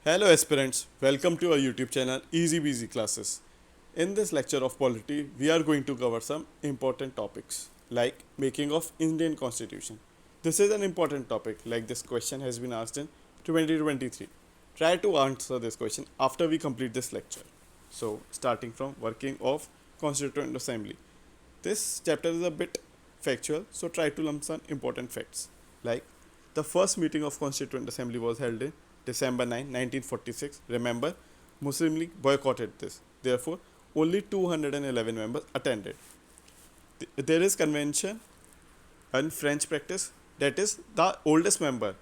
Hello aspirants, welcome to our YouTube channel Easy Beasy Classes. In this lecture of polity, we are going to cover some important topics like making of Indian Constitution. This is an important topic like this question has been asked in 2023. Try to answer this question after we complete this lecture. So, starting from working of Constituent Assembly. This chapter is a bit factual, so try to lump some important facts. Like the first meeting of Constituent Assembly was held in December 9, 1946. Remember, Muslim League boycotted this. Therefore, only 211 members attended. There is convention and French practice. That is, the oldest member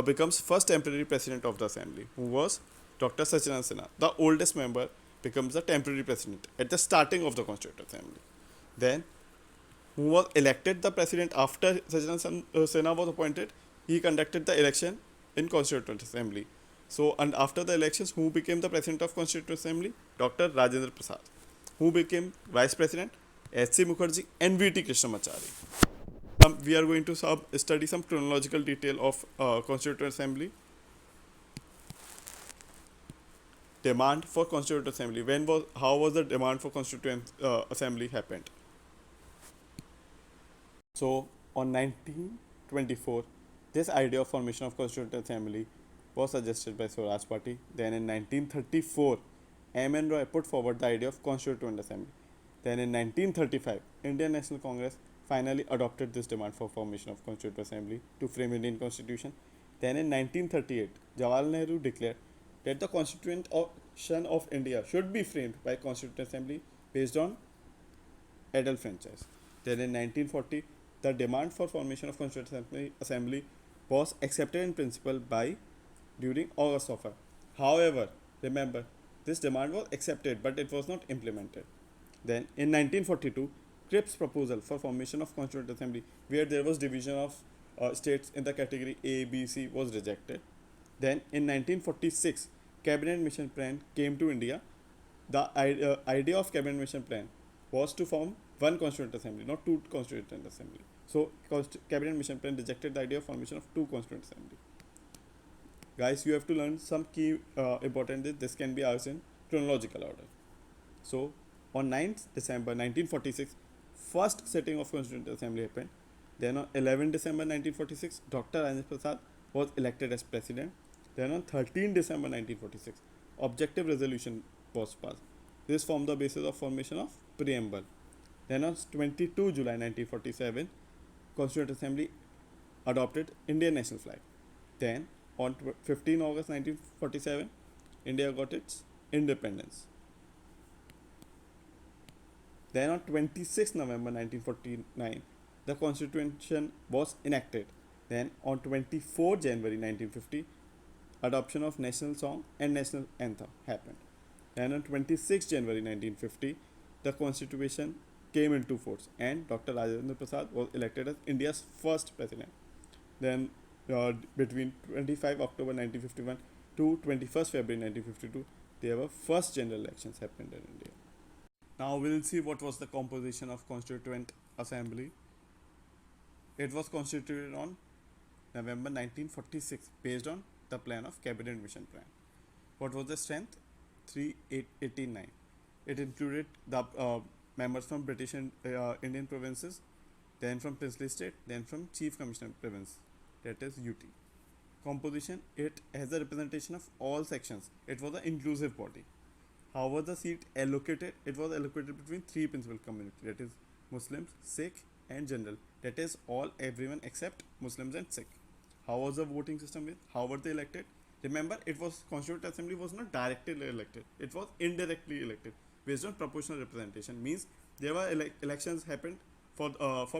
becomes first temporary president of the assembly, who was Dr. Sachinand Sinha. The oldest member becomes the temporary president at the starting of the Constituent Assembly. Then, who was elected the president after Sachinand Sinha was appointed, he conducted the election in Constituent Assembly. So, and after the elections, who became the president of Constituent Assembly? Dr. Rajendra Prasad. Who became vice president? S.C. Mukherjee and V.T. Krishnamachari. We are going to study some chronological detail of Constituent Assembly. Demand for Constituent Assembly. How was the demand for Constituent Assembly happened? So, on 1924, this idea of formation of Constituent Assembly was suggested by Swaraj Party. Then in 1934, M.N. Roy put forward the idea of Constituent Assembly. Then in 1935, Indian National Congress finally adopted this demand for formation of Constituent Assembly to frame Indian Constitution. Then in 1938, Jawaharlal Nehru declared that the Constitution of India should be framed by Constituent Assembly based on adult franchise. Then in 1940, the demand for formation of Constituent Assembly was accepted in principle by during August offer. However, remember, this demand was accepted but it was not implemented. Then in 1942, Cripps' proposal for formation of Constituent Assembly, where there was division of states in the category A, B, C, was rejected. Then in 1946, Cabinet Mission Plan came to India. The idea of Cabinet Mission Plan was to form one Constituent Assembly, not two Constituent Assembly. So, Cabinet Mission Plan rejected the idea of formation of two Constituent Assembly. Guys, you have to learn some key important. This can be asked in chronological order. So, on 9th December 1946, first sitting of Constituent Assembly happened. Then on 11th December 1946, Dr. Rajendra Prasad was elected as president. Then on 13th December 1946, objective resolution was passed. This formed the basis of formation of preamble. Then on 22 July 1947, Constituent Assembly adopted Indian national flag. Then on 15 August 1947, India got its independence. Then on 26 November 1949, the Constitution was enacted. Then on 24 January 1950, adoption of national song and national anthem happened. Then on 26 January 1950, the Constitution came into force and Dr. Rajendra Prasad was elected as India's first president. Then between 25 October 1951 to 21st February 1952, there were first general elections happened in India. Now we'll see what was the composition of Constituent Assembly. It was constituted on November 1946 based on the plan of Cabinet Mission Plan. What was the strength? 389. It included the members from British and Indian provinces, then from Princely State, then from Chief Commissioner Province, that is UT. Composition, it has a representation of all sections. It was an inclusive body. How was the seat allocated? It was allocated between three principal communities, that is Muslims, Sikh and General. That is all everyone except Muslims and Sikh. How was the voting system with? How were they elected? Remember, it was Constituent Assembly was not directly elected. It was indirectly elected based on proportional representation. Means there were elections happened for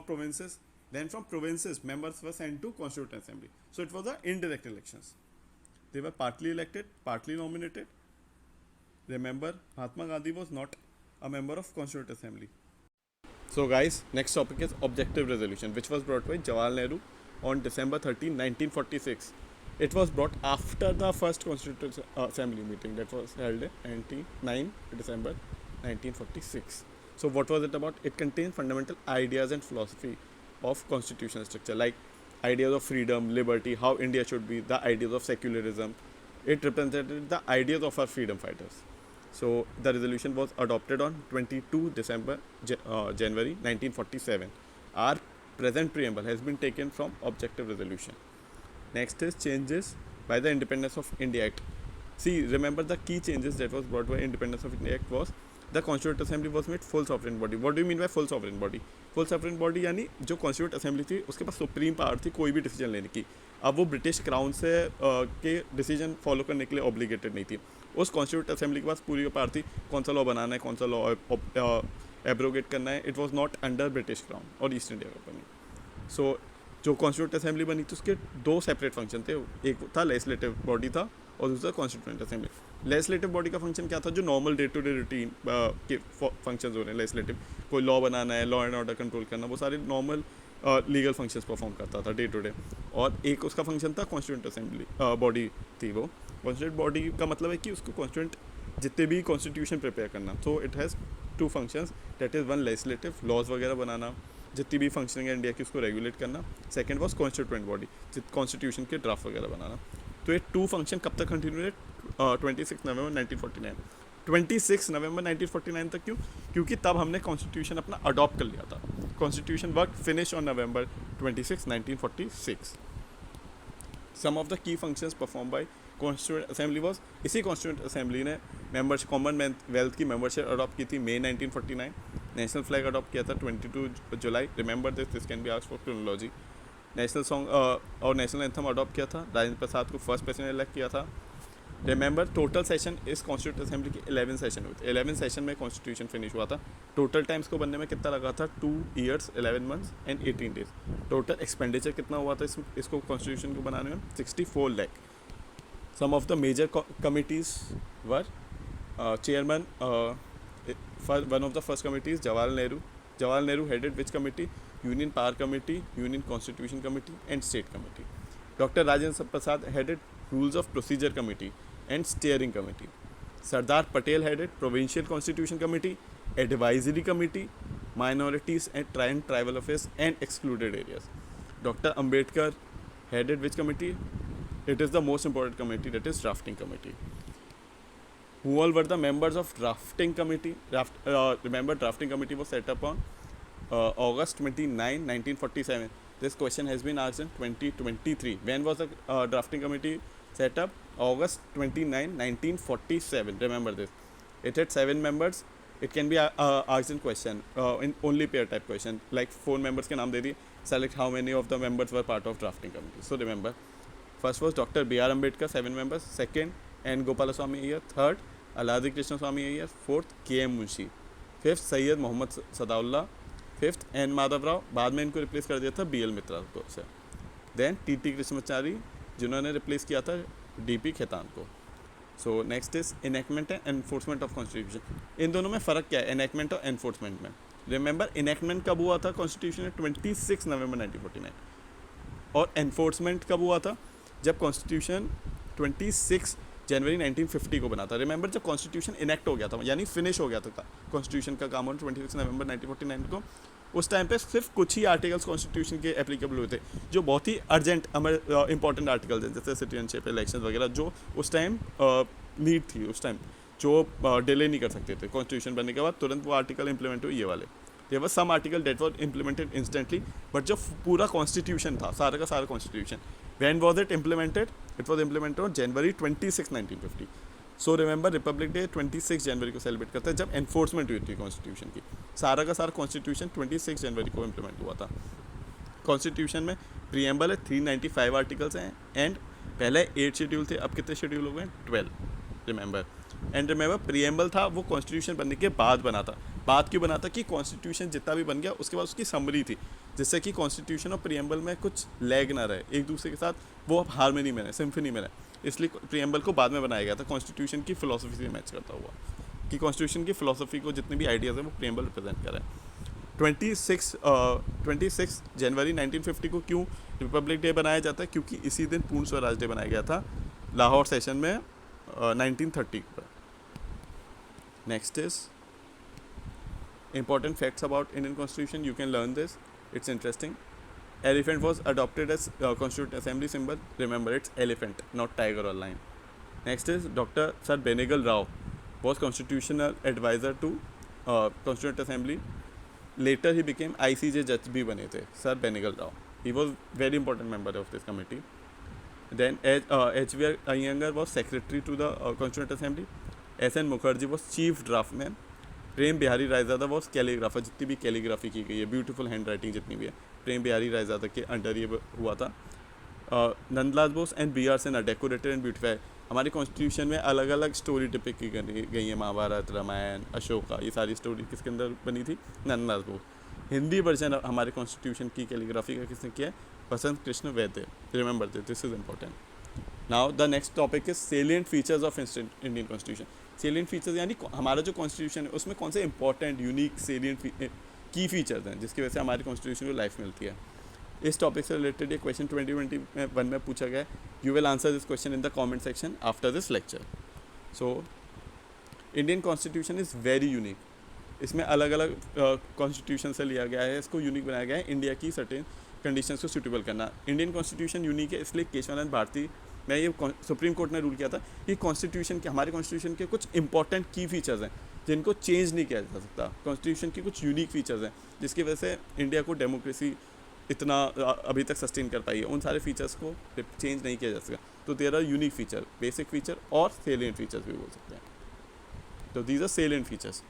provinces. Then from provinces, members were sent to Constituent Assembly. So it was the indirect elections. They were partly elected, partly nominated. Remember, Mahatma Gandhi was not a member of Constituent Assembly. So guys, next topic is objective resolution, which was brought by Jawaharlal Nehru on December 13, 1946. It was brought after the first Constituent Assembly meeting that was held on 9 December 1946. So what was it about? It contained fundamental ideas and philosophy of constitutional structure, like ideas of freedom, liberty, how India should be, the ideas of secularism, It represented the ideas of our freedom fighters. So the resolution was adopted on 22 December, January 1947. Our present preamble has been taken from objective resolution. Next is changes by the Independence of India Act. See, remember the key changes that was brought by Independence of India Act was the Constituent Assembly was made full sovereign body. What do you mean by full sovereign body? Full sovereign body यानी जो constitute assembly थी उसके पास supreme power थी कोई भी decision लेने की. अब वो ब्रिटिश क्राउन से के डिसीजन फॉलो करने के लिए ऑब्लिगेटेड नहीं थी. उस कॉन्स्टिट्यूट असेंबली के पास पूरी पावर थी कौन सा लॉ बनाना है, कौन सा लॉ एब्रोगेट करना है. It was not under British crown और ईस्ट इंडिया कंपनी. सो जो कॉन्स्टिट्यूट असेंबली बनी थी उसके दो सेपरेट फंक्शन थे. एक था लेजिस्लेटिव बॉडी था और दूसरा कॉन्स्टिट्यूएंट असेंबली. लेजिस्लेटिव बॉडी का फंक्शन क्या था, जो normal day to day routine के फंक्शंस हो रहे हैं लेजिस्लेटिव, कोई लॉ बनाना है, लॉ एंड ऑर्डर कंट्रोल करना, वो सारे नॉर्मल लीगल फंक्शंस परफॉर्म करता था डे टू डे. और एक उसका फंक्शन था कॉन्स्टिट्यूएंट असेंबली बॉडी थी. वो कॉन्स्टिट्यूएंट बॉडी का मतलब है कि उसको कॉन्स्टिट्यूएंट जितने भी कॉन्स्टिट्यूशन प्रिपेयर करना. So it has two functions, that is one legislative, laws वगैरह बनाना, जितनी भी फंक्शनिंग है इंडिया की उसको रेगुलेट करना. Second was constituent body, constitution के ड्राफ्ट वगैरह बनाना. तो ये टू फंक्शन कब तक कंटिन्यू है? 26 नवंबर 1949. 26 नवंबर 1949 तक. क्यों? क्योंकि तब हमने कॉन्स्टिट्यूशन अपना अडॉप्ट कर लिया था. Constitution work finish on November 26, 1946. Some of the key functions perform by constituent assembly was, इसी कॉन्स्टिट्यूएंट असेंबली ने मेंबरशिप कॉमनवेल्थ की मेंबरशिप अडॉप्ट की थी मई 1949. नेशनल फ्लैग अडॉप्ट किया था 22 जुलाई. Remember this can be asked for chronology. National song और national anthem adopt किया था. राजेंद्र प्रसाद को फर्स्ट प्रेसिडेंट इलेक्ट किया था. रिमेंबर टोटल सेशन इस कॉन्स्टिट्यूट असेंबली की 11 सेशन हुए थे. 11 सेशन में कॉन्स्टिट्यूशन फिनिश हुआ था. टोटल टाइम इसको बनने में कितना लगा था? 2 years 11 months and 18 days. Total expenditure कितना हुआ था इसको कॉन्स्टिट्यूशन को बनाने में? 64 lakh. Some of the major committees were chairman one of the first committees Jawaharlal Nehru headed which committee? Union Power Committee, Union Constitution Committee and State Committee. Dr. Rajendra Prasad headed Rules of Procedure Committee and Steering Committee. Sardar Patel headed Provincial Constitution Committee, Advisory Committee, Minorities and Tribal Affairs and Excluded Areas. Dr. Ambedkar headed which committee? It is the most important committee, that is Drafting Committee. Who all were the members of Drafting Committee? Remember, Drafting Committee was set up on August 29, 1947. This question has been asked in 2023. When was the Drafting Committee set up? August 29, 1947. Remember this. It had 7 members. It can be asked in question, in only pair type question. Like 4 members के नाम दे दिए. Select how many of the members were part of Drafting Committee. So remember, first was Dr. B.R. Ambedkar, 7 members. Second, N. Gopalaswamy Iyer. Third, Aladhi Krishna Swamy Iyer. Fourth, K.M. Munshi. Fifth, Sayyid Mohammad Sadaullah. Fifth N Madhav Rao, बाद में इनको replace कर दिया था BL मित्रा को से. Then T Krishnamachari, जिन्होंने replace किया था DP खेतान को. So next is enactment and enforcement of constitution. इन दोनों में फ़र्क क्या है इनैक्टमेंट और एनफोर्समेंट में? रिमेंबर, इनैक्टमेंट कब हुआ था कॉन्स्टिट्यूशन में? 26 नवंबर 1949. और एनफोर्समेंट कब हुआ था? जब कॉन्स्टिट्यूशन 26 जनवरी 1950 को बना था. रिमेंबर, जब कॉन्स्टिट्यूशन इनेक्ट हो गया था यानी फिनिश हो गया था कॉन्स्टिट्यूशन का काम ऑन 26 नवंबर 1949 को, उस टाइम पे सिर्फ कुछ ही आर्टिकल्स कॉन्स्टिट्यूशन के एप्लीकेबल हुए थे जो बहुत ही अर्जेंट इंपॉर्टेंट आर्टिकल्स हैं, जैसे सिटीजनशिप, इलेक्शन वगैरह, जो उस टाइम नीड थी, उस टाइम जो डिले नहीं कर सकते थे. कॉन्स्टिट्यूशन बनने के बाद तुरंत वो आर्टिकल इंप्लीमेंट हुए, ये वाले. There were some article that were implemented instantly, but जो पूरा कॉन्स्टिट्यूशन था, सारा का सारा constitution, when was it implemented? It was implemented on January 26, 1950. So remember, republic day 26 जनवरी को सेलिब्रेट करते हैं जब एनफोर्समेंट हुई थी कॉन्स्टिट्यूशन की. सारा का सारा कॉन्स्टिट्यूशन 26 जनवरी को इम्प्लीमेंट हुआ था. कॉन्स्टिट्यूशन में प्रीएम्बल है, 395 आर्टिकल्स हैं, एंड पहले 8 शेड्यूल थे, अब कितने शेड्यूल हो गए? 12. रिमेंबर, एंड रिमेंबर, प्रीएम्बल था वो कॉन्स्टिट्यूशन बनने के बाद बना था. बाद क्यों बना था? कि कॉन्स्टिट्यूशन जितना भी बन गया उसके बाद उसकी समरी थी, जिससे कि कॉन्स्टिट्यूशन और प्रीएम्बल में कुछ लैग ना रहे, एक दूसरे के साथ वो हारमोनी में रहे, सिम्फनी में रहे. इसलिए प्रीएम्बल को बाद में बनाया गया था कॉन्स्टिट्यूशन की फिलॉसफी से मैच करता हुआ, कि कॉन्स्टिट्यूशन की फिलॉसफी को जितने भी आइडियाज़ हैं वो प्रीएम्बल रिप्रेजेंट करें. 26 जनवरी 1950 को क्यों रिपब्लिक डे बनाया जाता है? क्योंकि इसी दिन पूर्ण स्वराज डे बनाया गया था लाहौर सेशन में 1930 पर. Next is important facts about Indian Constitution. You can learn this. It's interesting. Elephant was adopted as Constituent Assembly symbol. Remember, it's elephant, not tiger or lion. Next is doctor sir Benegal Rao was constitutional adviser to constituent assembly. Later he became ICJ जज भी बने थे sir Benegal Rao. He was very important member of this committee. Then H.V.R. Iyengar was secretary to the Constituent Assembly. S.N. Mukherjee was chief draftman. Prem Bihari Raizada was calligrapher. जितनी भी calligraphy की गई है, beautiful hand writing जितनी भी है, प्रेम बिहारी रायज़ादा के अंडर ये हुआ था. Nandlal Bose and B.R. Sinha decorated and beautify. हमारे कॉन्स्टिट्यूशन में अलग अलग स्टोरी डिपिक्ट की गई है, महाभारत, रामायण, अशोका, ये सारी स्टोरी किसके अंदर बनी थी? नंदलाल बोस. हिंदी वर्जन हमारे कॉन्स्टिट्यूशन की कैलीग्राफी का किसने किया है? बसंत कृष्ण वैद्य. Remember this is important. Now the next topic is salient features of Indian constitution. Salient features यानी हमारा जो कॉन्स्टिट्यूशन है उसमें कौन से इंपॉर्टेंट यूनिक सेलिएंट की फीचर्स हैं जिसकी वजह से हमारे कॉन्स्टिट्यूशन को लाइफ मिलती है. इस टॉपिक से रिलेटेड ये क्वेश्चन 2021 में पूछा गया है. You will answer this question in the comment section after this lecture. So Indian constitution is very unique. इसमें अलग अलग कॉन्स्टिट्यूशन से लिया गया है, इसको यूनिक बनाया गया है इंडिया की सर्टेन कंडीशंस को सूटेबल करना. इंडियन कॉन्स्टिट्यूशन यूनिक है इसलिए केशवानंद भारती में ये सुप्रीम कोर्ट ने रूल किया था कि कॉन्स्टिट्यूशन के हमारे कॉन्स्टिट्यूशन के कुछ इंपॉर्टेंट की फीचर्स हैं जिनको चेंज नहीं किया जा सकता. कॉन्स्टिट्यूशन की कुछ यूनिक फीचर्स हैं जिसकी वजह से इंडिया को डेमोक्रेसी इतना अभी तक सस्टेन कर पाई है. उन सारे फीचर्स को चेंज नहीं किया जा सकता. तो there are unique feature, basic feature और सेलिएंट फीचर्स भी बोल सकते हैं. तो these are salient features.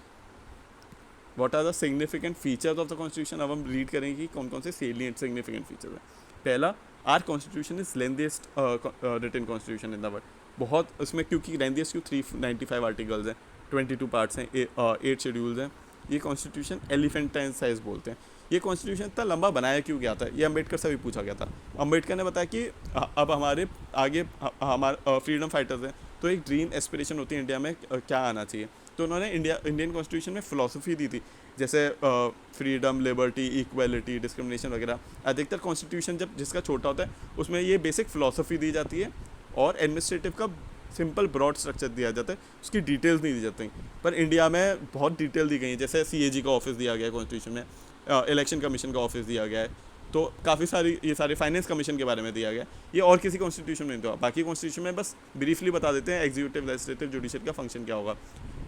What are the significant features of the constitution. अब हम रीड करेंगे कि कौन कौन से सेलिएंट सिग्निफिकेंट फीचर्स हैं. पहला, our constitution is lengthiest written constitution in the world. बहुत उसमें क्योंकि लेंथीएस्ट क्यों, 395 आर्टिकल्स हैं, 22 पार्ट्स हैं, 8 शेड्यूल्स हैं. ये कॉन्स्टिट्यूशन एलिफेंटाइन साइज बोलते हैं. ये कॉन्स्टिट्यूशन इतना लंबा बनाया क्यों गया था, ये अम्बेडकर से भी पूछा गया था. अम्बेडकर ने बताया कि अब हमारे आगे हमारे फ्रीडम फाइटर्स हैं तो एक ड्रीम एस्पिरेशन होती है इंडिया में क्या आना चाहिए. तो उन्होंने इंडियन कॉन्स्टिट्यूशन में फ़िलासफ़ी दी थी जैसे फ्रीडम, लिबर्टी, इक्वलिटी, डिस्क्रिमिनेशन वगैरह. अधिकतर कॉन्स्टिट्यूशन जब जिसका छोटा होता है उसमें ये बेसिक फ़िलासफ़ी दी जाती है और एडमिनिस्ट्रेटिव का सिंपल ब्रॉड स्ट्रक्चर दिया जाता है, उसकी डिटेल्स नहीं दी जाती. पर इंडिया में बहुत डिटेल दी गई है. जैसे CAG का ऑफिस दिया गया है कॉन्स्टिट्यूशन में, इलेक्शन कमीशन का ऑफिस दिया गया है, तो काफ़ी सारी ये सारे फाइनेंस कमीशन के बारे में दिया गया है. ये और किसी कॉन्स्टिट्यूशन में नहीं था. बाकी कॉन्स्टिट्यूशन में बस ब्रीफली बता देते हैं एग्जीक्यूटिव, लेजिस्लेटिव, जुडिशरी का फंक्शन क्या होगा.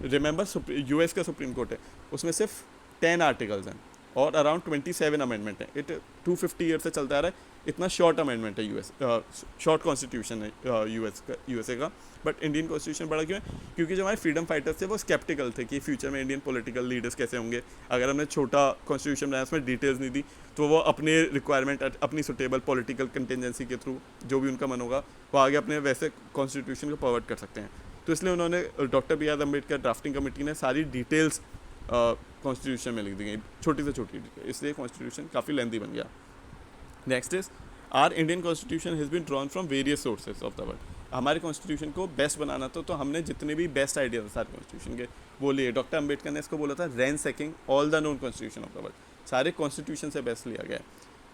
रिमेंबर US का सुप्रीम कोर्ट है, उसमें सिर्फ 10 आर्टिकल्स हैं और अराउंड 27 अमेंडमेंट है. इट 250 ईयर से चलता आ रहा है. इतना शॉर्ट अमेंडमेंट है शॉर्ट कॉन्स्टिट्यूशन है USA का. बट इंडियन कॉन्स्टिट्यूशन बड़ा क्यों है? क्योंकि जो हमारे फ्रीडम फाइटर्स थे वो स्केप्टिकल थे कि फ्यूचर में इंडियन पॉलिटिकल लीडर्स कैसे होंगे. अगर हमने छोटा कॉन्स्टिट्यूशन बनाया उसमें डिटेल्स नहीं दी तो वो अपने रिक्वायरमेंट, अपनी सुटेबल पॉलिटिकल कंटेंजेंसी के थ्रू जो भी उनका मन होगा वो आगे अपने वैसे कॉन्स्टिट्यूशन को फॉरवर्ड कर सकते हैं. तो इसलिए उन्होंने doctor B.R. Ambedkar drafting committee ने सारी डिटेल्स कॉन्स्टिट्यूशन में लिख दी गई, छोटी से छोटी डिटेल. इसलिए कॉन्स्टिट्यूशन काफ़ी लेंथी बन गया. Next is our Indian constitution has been drawn from various sources of the world. हमारे कॉन्स्टिट्यूशन को बेस्ट बनाना था तो हमने जितने भी बेस्ट आइडियाज हैं सारे कॉन्स्टिट्यूशन के वो लिए. डॉक्टर अम्बेडकर ने इसको बोला था ransacking all the known constitution of the world. सारे कॉन्स्टिट्यूशन से बेस्ट लिया गया है.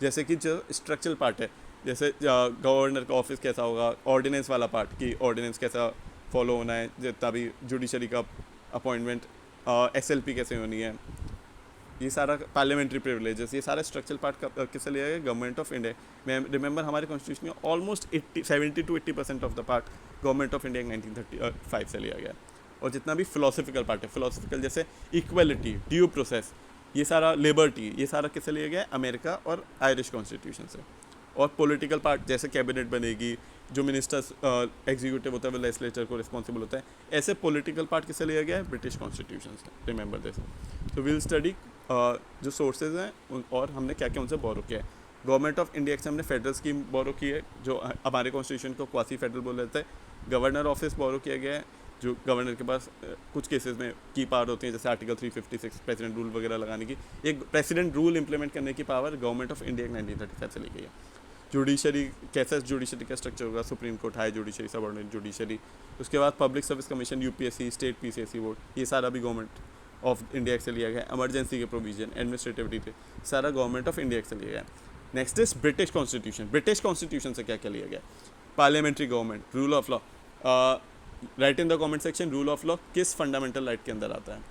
जैसे कि जो स्ट्रक्चरल पार्ट है, जैसे गवर्नर का ऑफिस कैसा होगा, ऑर्डिनेंस वाला पार्ट कि ऑर्डिनेंस कैसा फॉलो होना है, जितना भी जुडिशरी का अपॉइंटमेंट, SLP कैसे होनी है, ये सारा पार्लियामेंट्री प्रिविलेजेस, ये सारा स्ट्रक्चरल पार्ट किससे लिया गया? Government of India. मैं रिमेंबर हमारे कॉन्स्टिट्यूशन में almost 70 to 80% of the part government of India 1935 से लिया गया. और जितना भी फिलोसफिकल पार्ट है, फिलोसफिकल जैसे इक्वलिटी, ड्यू प्रोसेस, ये सारा लिबर्टी, ये सारा किससे लिया गया है? अमेरिका और आयरिश कॉन्स्टिट्यूशन से. और पॉलिटिकल पार्ट जैसे कैबिनेट बनेगी, जो मिनिस्टर्स एग्जीक्यूटिव होता है वो लेजिस्लेचर को रिस्पॉन्सिबल होता है, ऐसे पॉलिटिकल पार्ट किससे लिया गया है? ब्रिटिश कॉन्स्टिट्यूशन से. Remember this. तो विल स्टडी जो सोर्सेज हैं और हमने क्या क्या उनसे बोरो किया है. गवर्नमेंट ऑफ इंडिया से हमने फेडरल स्कीम बोरो की है जो हमारे कॉन्स्टिट्यूशन को क्वासी फेडरल बोल देता है. गवर्नर ऑफिस बोरो किया गया है जो गवर्नर के पास कुछ केसेस में की पावर होती है, जैसे आर्टिकल 356 प्रेसिडेंट रूल वगैरह लगाने की. एक प्रेसिडेंट रूल इंप्लीमेंट करने की पावर गवर्नमेंट ऑफ इंडिया 1935 से ली गई है. जुडिशरी, कैसा जुडिशरी का स्ट्रक्चर होगा? Supreme court, high judiciary, subordinate judiciary. उसके बाद public service commission, UPSC, state PCSC board, ये सारा भी गवर्नमेंट ऑफ इंडिया से लिया गया है. इमरजेंसी के प्रोविजन, एडमिनिस्ट्रेटिव डिटेल, सारा गवर्नमेंट ऑफ इंडिया से लिया गया है. Next is British constitution. British constitution से क्या क्या लिया गया? Parliamentary government, rule of law. Right in the comment section rule of law किस फंडामेंटल राइट के अंदर आता है?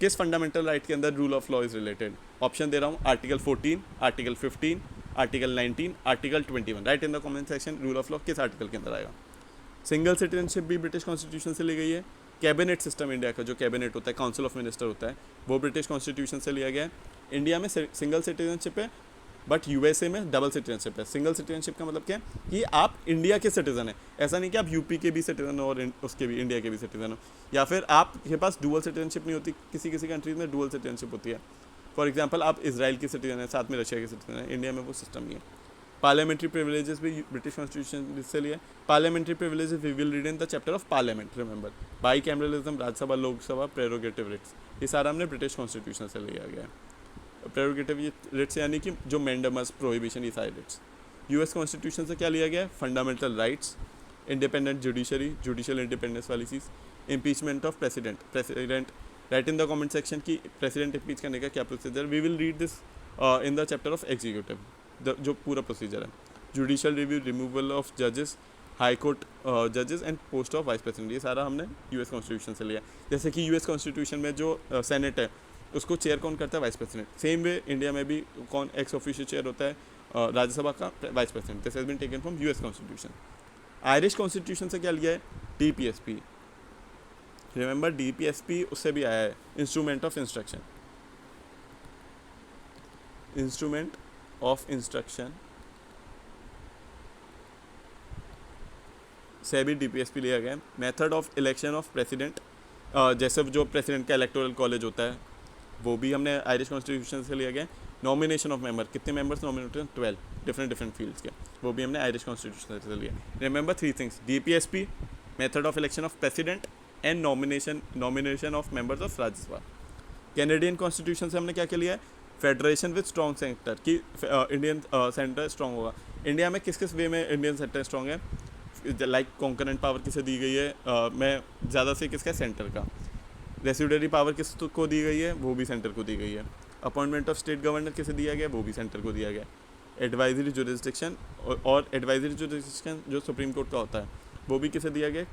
किस फंडामेंटल राइट के अंदर rule of law is related? Option दे रहा हूँ, article 14, article 15, article 19, article 21. Right in the comment section rule of law किस आर्टिकल के अंदर आएगा? सिंगल सिटीजनशिप भी ब्रिटिश कॉन्स्टिट्यूशन से ली गई है। कैबिनेट सिस्टम इंडिया का जो कैबिनेट होता है, काउंसिल ऑफ मिनिस्टर होता है, वो ब्रिटिश कॉन्स्टिट्यूशन से लिया गया है। इंडिया में सिंगल सिटीजनशिप है, बट यूएसए में डबल सिटीजनशिप है। सिंगल सिटीजनशिप का मतलब क्या है कि आप इंडिया के सिटीजन हैं, ऐसा नहीं कि आप यूपी के भी सिटीजन हो और उसके भी इंडिया के भी सिटीजन हो, या फिर आपके पास डुअल सिटीजनशिप नहीं होती। किसी किसी कंट्रीज में डुअल सिटीजनशिप होती है। फॉर एग्जाम्पल आप इसराइल के सिटीजन हैं, साथ में रशिया के सिटीजन हैं, इंडिया में वो सिस्टम नहीं है। पार्लियामेंट्री प्रिविलेजेस भी ब्रिटिश कॉन्स्टिट्यूशन से लिए। Parliamentary privileges we will read in the chapter of parliament, remember. Bicameralism, Rajya Sabha, Lok Sabha, prerogative writs, ये सारा हमने ब्रिटिश कॉन्स्टिट्यूशन से लिया गया है। प्रेरोगेटिव रिट्स यानी कि जो मैंडेमस, प्रोहिबिशन, ये सारे रिट्स। यूएस कॉन्स्टिट्यूशन से क्या लिया गया है? Fundamental rights, independent judiciary, judicial independence वाली चीज़, impeachment of president. Right in the comment section की प्रेसिडेंट इम्पीच करने का क्या procedure. We will read this in the chapter of executive, जो पूरा प्रोसीजर है। जुडिशियल रिव्यू, रिमूवल ऑफ जजेस, high court जजेस and post of vice president, ये सारा हमने यूएस कॉन्स्टिट्यूशन से लिया। जैसे कि यूएस कॉन्स्टिट्यूशन में जो सेनेट है उसको चेयर कौन करता है? Vice president. Same way India में भी कौन एक्स ऑफिशियल चेयर होता है? राज्यसभा का vice president. This has been taken from US constitution. Irish constitution से क्या लिया है? डीपीएसपी। रिमेंबर डीपीएसपी उससे भी आया है, instrument of instruction. Instrument of instruction से भी डीपीएसपी लिया गया है। Method of election of president, जैसे जो प्रेसिडेंट का इलेक्टोरल कॉलेज होता है वो भी हमने आयरिश कॉन्स्टिट्यूशन से लिया गया। नॉमिनेशन ऑफ मेंबर, कितने मेंबर्स नॉमिनेट होते हैं? 12 डिफरेंट फील्ड्स के, वो भी हमने आयरिश कॉन्स्टिट्यूशन से लिया। Remember 3 things, DPSP, method of election of president and nomination of members of Rajya Sabha. Canadian constitution से हमने क्या क्या लिया है? फेडरेशन विद स्ट्रॉन्ग सेंटर, कि इंडियन सेंटर स्ट्रॉन्ग होगा। इंडिया में किस किस वे में इंडियन सेंटर स्ट्रॉन्ग है? लाइक कॉन्करेंट पावर किसे दी गई है? मैं ज़्यादा से किसका? सेंटर का। रेसिडरी पावर किस को दी गई है? वो भी सेंटर को दी गई है। अपॉइंटमेंट ऑफ स्टेट गवर्नर किसे दिया गया? वो भी सेंटर को दिया गया। एडवाइजरी जुरिस्डिक्शन, और एडवाइजरी जुरिस्डिक्शन जो सुप्रीम कोर्ट का होता है वो भी किसे दिया गया?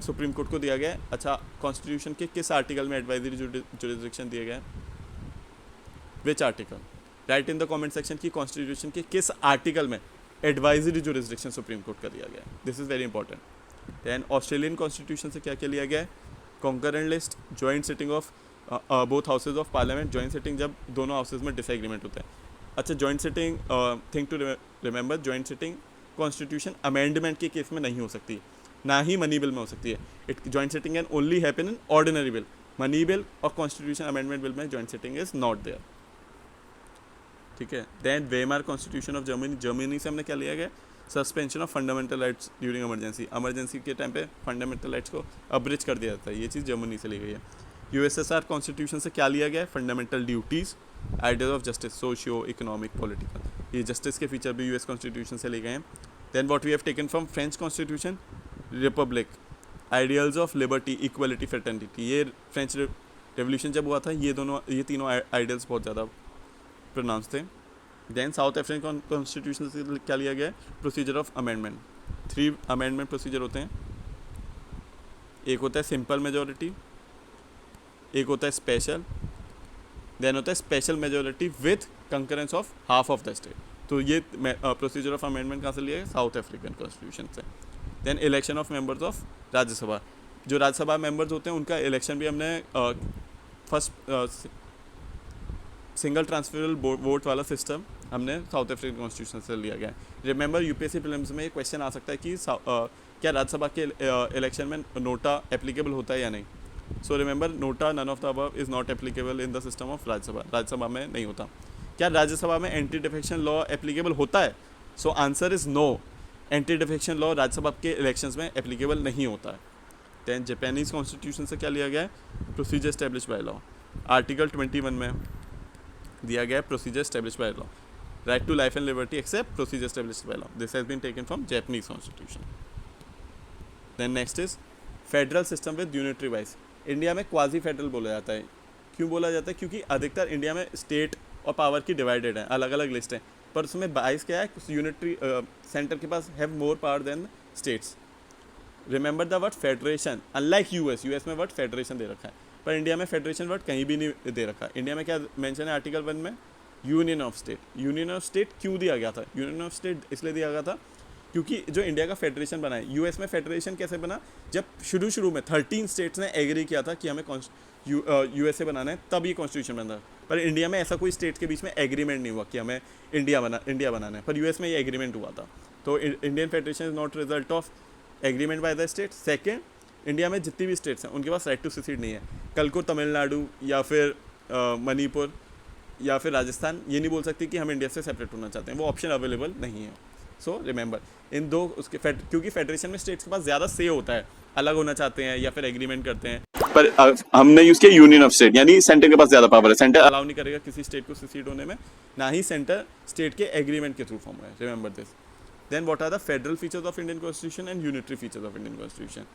सुप्रीम कोर्ट को दिया गया है। अच्छा, कॉन्स्टिट्यूशन के किस आर्टिकल में एडवाइजरी जुरिस्डिक्शन दिया गया है? Which article? Right in the comment section की कॉन्स्टिट्यूशन के किस आर्टिकल में एडवाइजरी जुरिस्डिक्शन सुप्रीम कोर्ट का दिया गया है। This is very important. Then Australian constitution से क्या क्या लिया गया है? Concurrent list, joint sitting of both houses of parliament. Joint sitting जब दोनों हाउसेज में डिसएग्रीमेंट होता है। अच्छा, joint sitting, thing to remember, joint sitting constitution amendment के केस में नहीं हो सकती, ना ही मनी बिल में हो सकती है। It joint sitting can only happen in ordinary bill. Money bill और कॉन्स्टिट्यूशन अमेंडमेंट बिल में joint sitting is not there. ठीक है। Then Weimar constitution of Germany, Germany से हमने क्या लिया गया? Suspension of fundamental rights during emergency, emergency के टाइम पे फंडामेंटल राइट्स को अब्रिज कर दिया जाता है, ये चीज़ जर्मनी से ली गई है। यूएसएसआर कॉन्स्टिट्यूशन से क्या लिया गया है? Fundamental duties, ideas of justice, socio economic political, ये जस्टिस के फीचर भी यूएस कॉन्स्टिट्यूशन से लिए गए हैं। Then what we have taken from French constitution, republic, ideals of liberty, equality, fraternity. ये फ्रेंच रेवोल्यूशन जब हुआ था ये तीनों आइडियल्स बहुत ज़्यादा प्रोनाउंस थे। देन साउथ अफ्रीकन कॉन्स्टिट्यूशन से क्या लिया गया है? Procedure of amendment. 3 amendment procedure होते हैं। एक होता है सिंपल मेजॉरिटी, एक होता है स्पेशल, देन होता है special majority with concurrence of half of the state. तो ये प्रोसीजर ऑफ अमेंडमेंट कहाँ से लिया है? साउथ अफ्रीकन कॉन्स्टिट्यूशन से। Then election of members of Rajya Sabha, जो राज्यसभा मेंबर्स होते हैं उनका इलेक्शन भी हमने फर्स्ट सिंगल ट्रांसफरेबल वोट वाला सिस्टम हमने साउथ अफ्रीकन कॉन्स्टिट्यूशन से लिया गया है। रिमेंबर यूपीएससी प्रीलिम्स में ये क्वेश्चन आ सकता है कि क्या राज्यसभा के इलेक्शन में नोटा एप्लीकेबल होता है या नहीं। So remember, NOTA none of the above is not applicable in the system of Rajya Sabha. Rajya Sabha में नहीं होता। क्या राज्यसभा में एंटी डिफेक्शन लॉ एप्लीकेबल होता है? So answer is no. Anti defection law Rajya Sabha के इलेक्शंस में एप्लीकेबल नहीं होता है। दैन जापानीज कॉन्स्टिट्यूशन से क्या लिया गया है? Procedure establish by law. Article 21 में दिया गया है procedure establish by law, right to life and liberty except procedure establish by law. This has been taken from Japanese constitution. Then next is federal system with unitary bias. India में quasi federal बोला जाता है। क्यों बोला जाता है? क्योंकि अधिकतर इंडिया में स्टेट और पावर की डिवाइडेड है, अलग अलग लिस्ट है, पर उसमें बाइस क्या है? यूनिटरी सेंटर के पास have more power than states. Remember the word federation, unlike US में वर्ड फेडरेशन दे रखा है, पर इंडिया में फेडरेशन वर्ड कहीं भी नहीं दे रखा। इंडिया में क्या मेंशन है आर्टिकल 1 में? Union of state. Union of state क्यों दिया गया था? यूनियन ऑफ स्टेट इसलिए दिया गया था क्योंकि जो इंडिया का फेडरेशन बना है, यूएस में फेडरेशन कैसे बना, जब शुरू में 13 स्टेट्स ने एग्री किया था कि हमें यूएसए बनाना है, तब ये कॉन्स्टिट्यूशन बना। पर इंडिया में ऐसा कोई स्टेट के बीच में एग्रीमेंट नहीं हुआ कि हमें इंडिया बनाना है, पर यूएस में ये एग्रीमेंट हुआ था। तो Indian federation is not result of agreement by the state. Second, India में जितनी भी स्टेट्स हैं उनके पास राइट टू सिसीड नहीं है। कल को तमिलनाडु या फिर मणिपुर या फिर राजस्थान ये नहीं बोल सकती कि हम इंडिया से सेपरेट होना चाहते हैं, वो ऑप्शन अवेलेबल नहीं है। सो रिमेंबर इन दो उसके क्योंकि फेडरेशन में स्टेट्स के पास ज़्यादा से होता है, अलग होना चाहते हैं या फिर एग्रीमेंट करते हैं, पर हमने यूज़ किया यूनियन ऑफ स्टेट, यानी सेंटर के पास ज़्यादा पावर है। सेंटर अलाउ नहीं करेगा किसी स्टेट को सिसीड होने में, ना ही सेंटर स्टेट के एग्रीमेंट के थ्रू फॉर्म है। Remember this. Then what are the federal features of Indian constitution and unitary features of Indian constitution.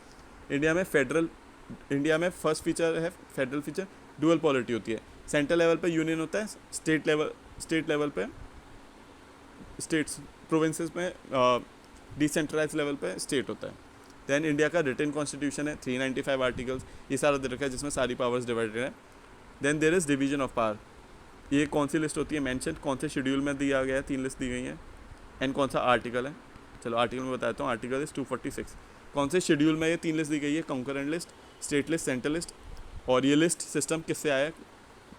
India में फर्स्ट फीचर है फेडरल फीचर, डुअल पॉलिटी होती है। सेंट्रल लेवल पे union होता है, स्टेट लेवल पे states, provinces में decentralize level पे स्टेट होता है। देन इंडिया का रिटन कॉन्स्टिट्यूशन है, 395 आर्टिकल्स, ये सारा दे रखा है जिसमें सारी पावर्स डिवाइडेड है। Then there is division of power, ये कौन सी लिस्ट होती है मेंशन, कौन से शेड्यूल में दिया गया है, 3 लिस्ट दी गई है, एंड कौन सा आर्टिकल है। चलो आर्टिकल में बताता हूँ, आर्टिकल इज 246। कौन से शेड्यूल में ये 3 लिस्ट दी गई है, concurrent list, state list, central list, और ये लिस्ट सिस्टम किससे आया है,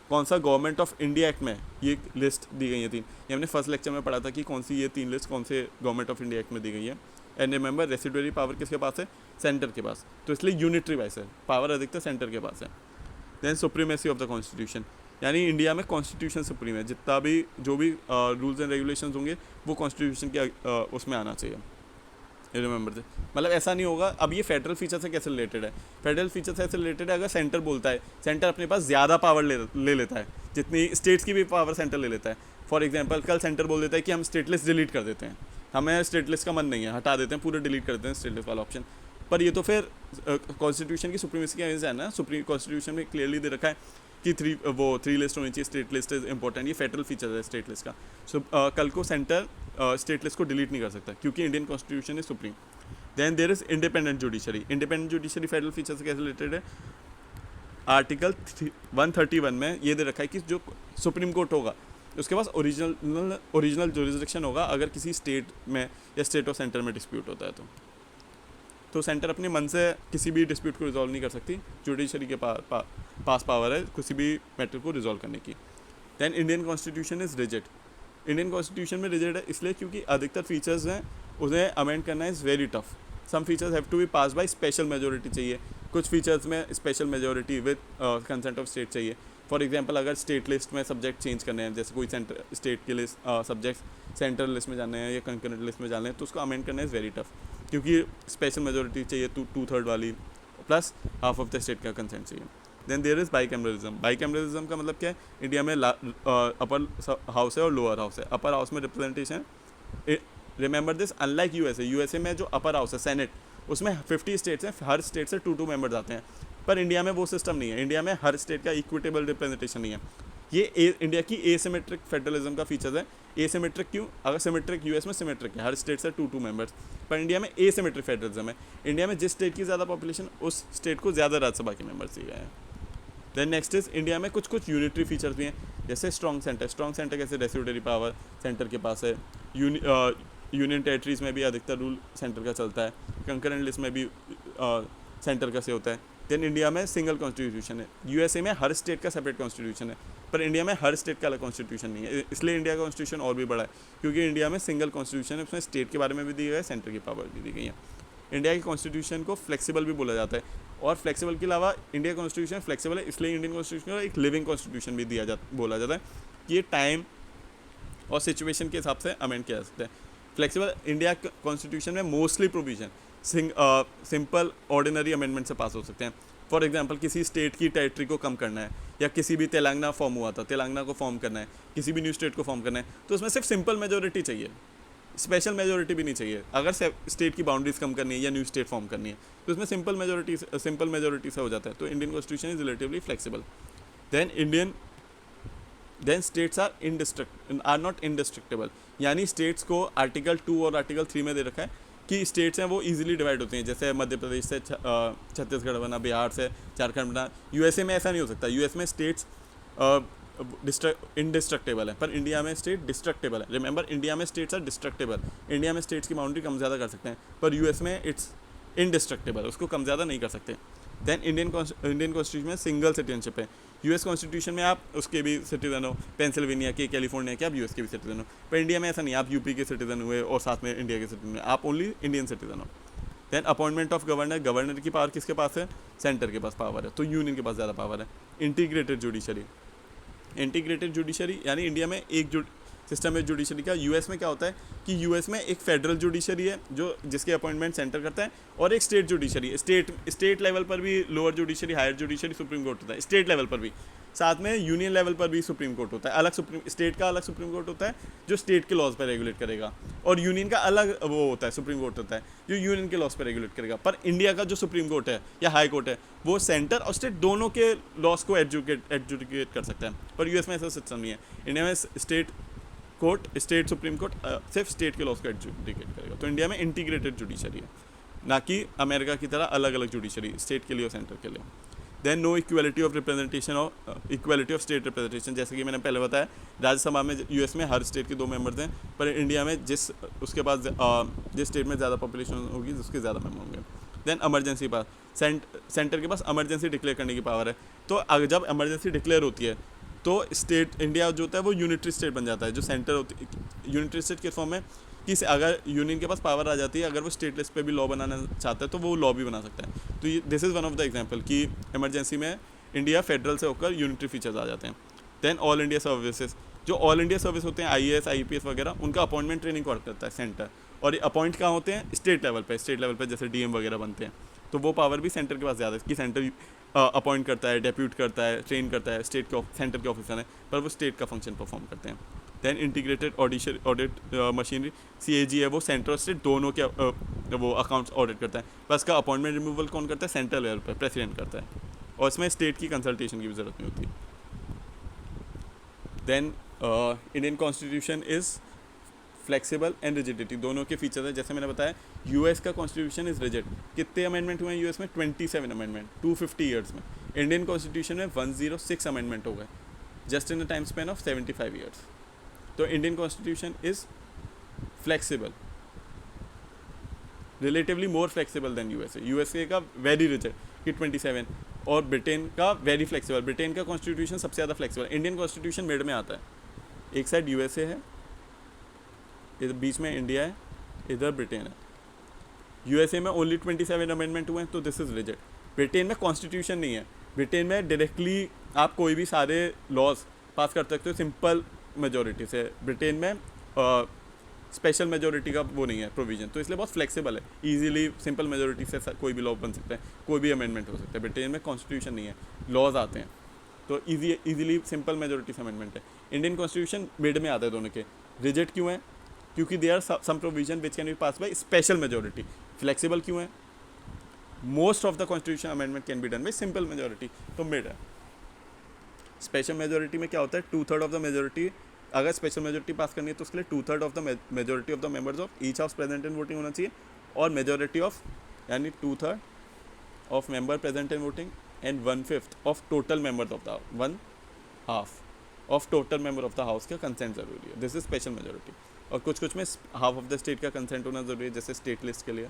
कौन सा गवर्नमेंट ऑफ इंडिया एक्ट में ये लिस्ट दी गई है 3। ये हमने फर्स्ट लेक्चर में पढ़ा था कि कौन सी ये 3 लिस्ट कौन से गवर्नमेंट ऑफ इंडिया एक्ट में दी गई है। एंड रिमेंबर रेसिडुअरी पावर किसके पास है, सेंटर के पास, तो इसलिए यूनिटरी वाइज है, पावर अधिकतर सेंटर के पास है। Then supremacy of the constitution, यानी इंडिया में कॉन्स्टिट्यूशन सुप्रीम है, जितना भी जो भी रूल्स एंड रेगुलेशंस होंगे वो कॉन्स्टिट्यूशन के उसमें आना चाहिए। रिमेंबर दे, मतलब ऐसा नहीं होगा। अब ये फेडरल फीचर से कैसे रिलेटेड है, फेडरल फीचर से ऐसे रिलेटेड है, अगर सेंटर बोलता है, सेंटर अपने पास ज़्यादा पावर ले लेता है, जितनी स्टेट्स की भी पावर सेंटर ले लेता है। फॉर एग्जांपल कल सेंटर बोल देता है कि हम स्टेट लिस्ट डिलीट कर देते हैं, हमें स्टेट लिस्ट का मन नहीं है, हटा देते हैं, पूरे डिलीट कर देते हैं स्टेट लिस्ट वाला ऑप्शन। पर ये तो फिर कॉन्स्टिट्यूशन की सुप्रीमेसी का एविडेंस है ना, सुप्रीम कॉन्स्टिट्यूशन में क्लियरली दे रखा है कि 3 लिस्ट होनी चाहिए, स्टेट लिस्ट इज इंपॉर्टेंट, ये फेडरल फीचर है स्टेट लिस्ट का। सो कल को सेंटर स्टेट लिस्ट को डिलीट नहीं कर सकता क्योंकि Indian constitution is supreme. Then there is independent judiciary, independent judiciary federal feature से कैसे रिलेटेड है, आर्टिकल 131 में ये दे रखा है कि जो सुप्रीम कोर्ट होगा उसके पास ओरिजिनल जुरिसडिक्शन होगा अगर किसी स्टेट में या स्टेट और सेंटर में डिस्प्यूट होता है तो सेंटर अपने मन से किसी भी डिस्प्यूट को रिजॉल्व नहीं कर सकती, जुडिशरी के पास पावर है किसी भी मैटर को रिजॉल्व करने की। Then Indian constitution is rigid, Indian constitution में रिजिड है इसलिए क्योंकि अधिकतर फीचर्स हैं उन्हें अमेंड करना is very tough. Some features have to be pass by special majority चाहिए, कुछ फीचर्स में special majority with consent of state चाहिए। फॉर एग्जांपल अगर स्टेट लिस्ट में सब्जेक्ट चेंज करने हैं, जैसे कोई सेंटर स्टेट के लिस्ट सब्जेक्ट्स सेंट्रल लिस्ट में जाने हैं या कंकरेंट लिस्ट में जाने हैं, तो उसको अमेंड करना इज़ वेरी टफ क्योंकि स्पेशल मेजोरिटी चाहिए 2/3 वाली, plus half of the state का कंसेंट चाहिए। Then there is bicameralism, bicameralism का मतलब क्या है, इंडिया में अपर हाउस है और लोअर हाउस है। अपर हाउस में representation, remember this, unlike USA में जो अपर हाउस है सेनेट, उसमें 50 स्टेट्स हैं, हर स्टेट से 2 मेंबर्स आते हैं, पर इंडिया में वो सिस्टम नहीं है, इंडिया में हर स्टेट का इक्विटेबल रिप्रेजेंटेशन नहीं है। ये इंडिया की एसिमेट्रिक फेडरलिज्म का फीचर है। एसिमेट्रिक क्यों, अगर सिमेट्रिक यूएस में सिमेट्रिक है, हर स्टेट से 2 मेंबर्स, पर इंडिया में एसिमेट्रिक फेडरलिज्म है। इंडिया में जिस स्टेट की ज़्यादा पॉपुलेशन उस स्टेट को ज़्यादा राज्यसभा के मेंबर्स दिए गए हैं। देन नेक्स्ट इज इंडिया में कुछ यूनिटरी फीचर्स भी हैं, जैसे स्ट्रॉन्ग सेंटर कैसे रेसिडुअरी पावर सेंटर के पास है, यूनियन टेरिटरीज़ में भी अधिकतर रूल सेंटर का चलता है, कंकरेंट लिस्ट में भी सेंटर का से होता है। देन इंडिया में सिंगल कॉन्स्टिट्यूशन है, यूएसए में हर स्टेट का सेपरेट कॉन्स्टिट्यूशन है, पर इंडिया में हर स्टेट का अलग कॉन्स्टिट्यूशन नहीं है, इसलिए इंडिया का कॉन्स्टिट्यूशन और भी बड़ा है क्योंकि इंडिया में सिंगल कॉन्स्टिट्यूशन है, उसमें स्टेट के बारे में भी दिया गया है, सेंटर की पावर भी दी गई है। इंडिया के कॉन्स्टिट्यूशन को फ्लेक्सिबल भी बोला जाता है, और फ्लेक्सिबल के अलावा इंडिया कॉन्स्टिट्यूशन फ्लेक्सिबल है, इसलिए इंडियन कॉन्स्टिट्यूशन को एक लिविंग कॉन्स्टिट्यूशन भी बोला जाता है कि ये टाइम और सिचुएशन के हिसाब से अमेंड किया जा सकता है। फ्लेक्सिबल इंडिया कॉन्स्टिट्यूशन में mostly provision simple ordinary amendment से पास हो सकते हैं। फॉर एग्जांपल किसी स्टेट की टेरिटरी को कम करना है, या किसी भी तेलंगाना फॉर्म हुआ था, तेलंगाना को फॉर्म करना है, किसी भी न्यू स्टेट को फॉर्म करना है, तो उसमें सिर्फ सिंपल मेजोरिटी चाहिए, स्पेशल मेजोरिटी भी नहीं चाहिए। अगर स्टेट की बाउंड्रीज कम करनी है या न्यू स्टेट फॉर्म करनी है तो उसमें सिंपल मेजोरिटी से हो जाता है। तो Indian constitution is relatively flexible. Then states are not indestructible, यानी स्टेट्स को आर्टिकल 2 और आर्टिकल 3 में दे रखा है कि स्टेट्स हैं वो इजीली डिवाइड होती हैं, जैसे मध्य प्रदेश से छत्तीसगढ़ बना, बिहार से झारखंड बना। यूएसए में ऐसा नहीं हो सकता, यूएस में स्टेट्स इंडिस्ट्रक्टेबल है, पर इंडिया में स्टेट डिस्ट्रक्टेबल है। रिमेंबर, इंडिया में स्टेट्स आर डिस्ट्रक्टेबल, इंडिया में स्टेट्स की बाउंड्री कम ज़्यादा कर सकते हैं, पर यूएस में इट्स इनडिस्ट्रक्टेबल, उसको कम ज़्यादा नहीं कर सकते। देन इंडियन कॉन्स्टिट्यूशन में सिंगल सिटीजनशिप है। यूएस कॉन्स्टिट्यूशन में आप उसके भी सिटीजन हो, पेंसिल्वेनिया के, कैलिफोर्निया के, आप यूएस के भी सिटीजन हो, पर इंडिया में ऐसा नहीं, आप यूपी के सिटीजन हुए और साथ में इंडिया के सिटीजन हुए, आप ओनली इंडियन सिटीजन हो। Then appointment of governor, governor की पावर किसके पास है? सेंटर के पास पावर है, तो यूनियन के पास ज़्यादा पावर है। इंटीग्रेटेड जुडिशरी, इंटीग्रेटेड जुडिशरी यानी इंडिया में एक सिस्टम है जुडिशरी का। यूएस में क्या होता है कि यूएस में एक फेडरल जुडिशरी है जो जिसके अपॉइंटमेंट सेंटर करता है, और एक स्टेट जुडिशरी है। स्टेट लेवल पर भी lower judiciary, higher judiciary, supreme court होता है स्टेट लेवल पर भी, साथ में यूनियन लेवल पर भी सुप्रीम कोर्ट होता है। अलग स्टेट का अलग सुप्रीम कोर्ट होता है जो स्टेट के लॉज पर रेगुलेट करेगा, और यूनियन का अलग वो होता है सुप्रीम कोर्ट होता है जो यूनियन के लॉज पर रेगुलेट करेगा। पर इंडिया का जो सुप्रीम कोर्ट है या हाई कोर्ट है वो सेंटर और स्टेट दोनों के लॉज को एडजुडिकेट कर सकता है, पर यूएस में ऐसा सिस्टम नहीं है। इंडिया में स्टेट सुप्रीम कोर्ट सिर्फ स्टेट के लॉज को एडजुडिकेट करेगा। तो इंडिया में इंटीग्रेटेड जुडिशरी है, ना कि अमेरिका की तरह अलग अलग जुडिशरी, स्टेट के लिए और सेंटर के लिए। Then no equality of representation और इक्वालिटी ऑफ स्टेट रिप्रेजेंटेशन, जैसे कि मैंने पहले बताया राज्यसभा में यूएस में हर स्टेट के 2 मेंबर्स हैं, पर इंडिया में उसके पास जिस स्टेट में ज़्यादा पॉपुलेशन होगी उसके ज़्यादा मेंबर होंगे। देन इमरजेंसी पावर, सेंटर के पास इमरजेंसी डिक्लेयर करने की पावर है। तो अगर जब इमरजेंसी डिक्लेयर होती है तो स्टेट इंडिया जो होता है वो यूनिटरी स्टेट बन जाता है। जो सेंटर होती है यूनिटरी स्टेट के फॉर्म में कि अगर यूनियन के पास पावर आ जाती है, अगर वो स्टेट लिस्ट पे भी लॉ बनाना चाहता है तो वो लॉ भी बना सकता है। तो ये this is one of the example कि इमरजेंसी में इंडिया फेडरल से होकर यूनिटरी फीचर्स आ जाते हैं। देन ऑल इंडिया सर्विसेज, जो ऑल इंडिया सर्विस होते हैं आईएएस आईपीएस वगैरह, उनका अपॉइंटमेंट ट्रेनिंग कौन करता है? सेंटर। और ये अपॉइंट कहाँ होते हैं? स्टेट लेवल पे जैसे डीएम वगैरह बनते हैं, तो वो पावर भी सेंटर के पास ज़्यादा है कि सेंटर अपॉइंट करता है, डेप्यूट करता है, ट्रेन करता है, सेंटर के ऑफिसर हैं, पर वो स्टेट का फंक्शन परफॉर्म करते हैं। Then integrated audit machinery, CAG है, वो सेंटर और स्टेट दोनों के वो अकाउंट्स ऑडिट करता है। पर इसका अपॉइंटमेंट रिमूवल कौन करता है? सेंट्रल लेवल पर प्रेसिडेंट करता है, और इसमें स्टेट की कंसल्टेशन की भी ज़रूरत नहीं होती। Then Indian constitution is flexible and rigidity, दोनों के फीचर्स हैं। जैसे मैंने बताया यूएस का कॉन्स्टिट्यूशन इज़ रिजिड। कितने अमेंडमेंट हुए हैं यूएस में? 27 अमेंडमेंट 250 ईयर्स में। इंडियन कॉन्स्टिट्यूशन में 106 अमेंडमेंट हो गए just in the time span of 75 years. तो Indian constitution is flexible, relatively more flexible than USA का वेरी रिजिड कि 27, और ब्रिटेन का वेरी फ्लेक्सिबल। ब्रिटेन का कॉन्स्टिट्यूशन सबसे ज़्यादा फ्लेक्सिबल। इंडियन कॉन्स्टिट्यूशन मिड में आता है, एक साइड यूएसए है, इधर बीच में इंडिया है, इधर ब्रिटेन है। यूएसए में ओनली 27 अमेंडमेंट हुए हैं, तो दिस इज़ रिजिड। ब्रिटेन में कॉन्स्टिट्यूशन नहीं है, ब्रिटेन में डायरेक्टली आप कोई भी सारे लॉज पास कर सकते हो सिंपल मेजोरिटी से। ब्रिटेन में स्पेशल मेजोरिटी का वो नहीं है प्रोविजन, तो इसलिए बहुत फ्लेक्सिबल है, इजीली सिंपल मेजोरिटी से कोई भी लॉ बन सकता है, कोई भी अमेंडमेंट हो सकता है। ब्रिटेन में कॉन्स्टिट्यूशन नहीं है, लॉज आते हैं, तो इजीली सिंपल मेजोरिटी से अमेंडमेंट है। इंडियन कॉन्स्टिट्यूशन मिड में आता है दोनों के। रिजिड क्यों है? क्योंकि they are some provision which can be pass by special majority. Flexible क्यों है? Most of the constitution amendment can be done by simple majority, तो मिड है। स्पेशल मेजोरिटी में क्या होता है? 2/3 ऑफ द मेजोरिटी, अगर स्पेशल मेजोरिटी पास करनी है तो उसके लिए 2/3 of the majority of the members of each house present in voting होना चाहिए, और मेजोरिटी ऑफ यानी 2/3 of member present in voting and 1/5 of total members of the 1/2 of total member of the house का consent जरूरी है। This is special majority. और कुछ में हाफ ऑफ द स्टेट का कंसेंट होना जरूरी है, जैसे स्टेट लिस्ट के लिए।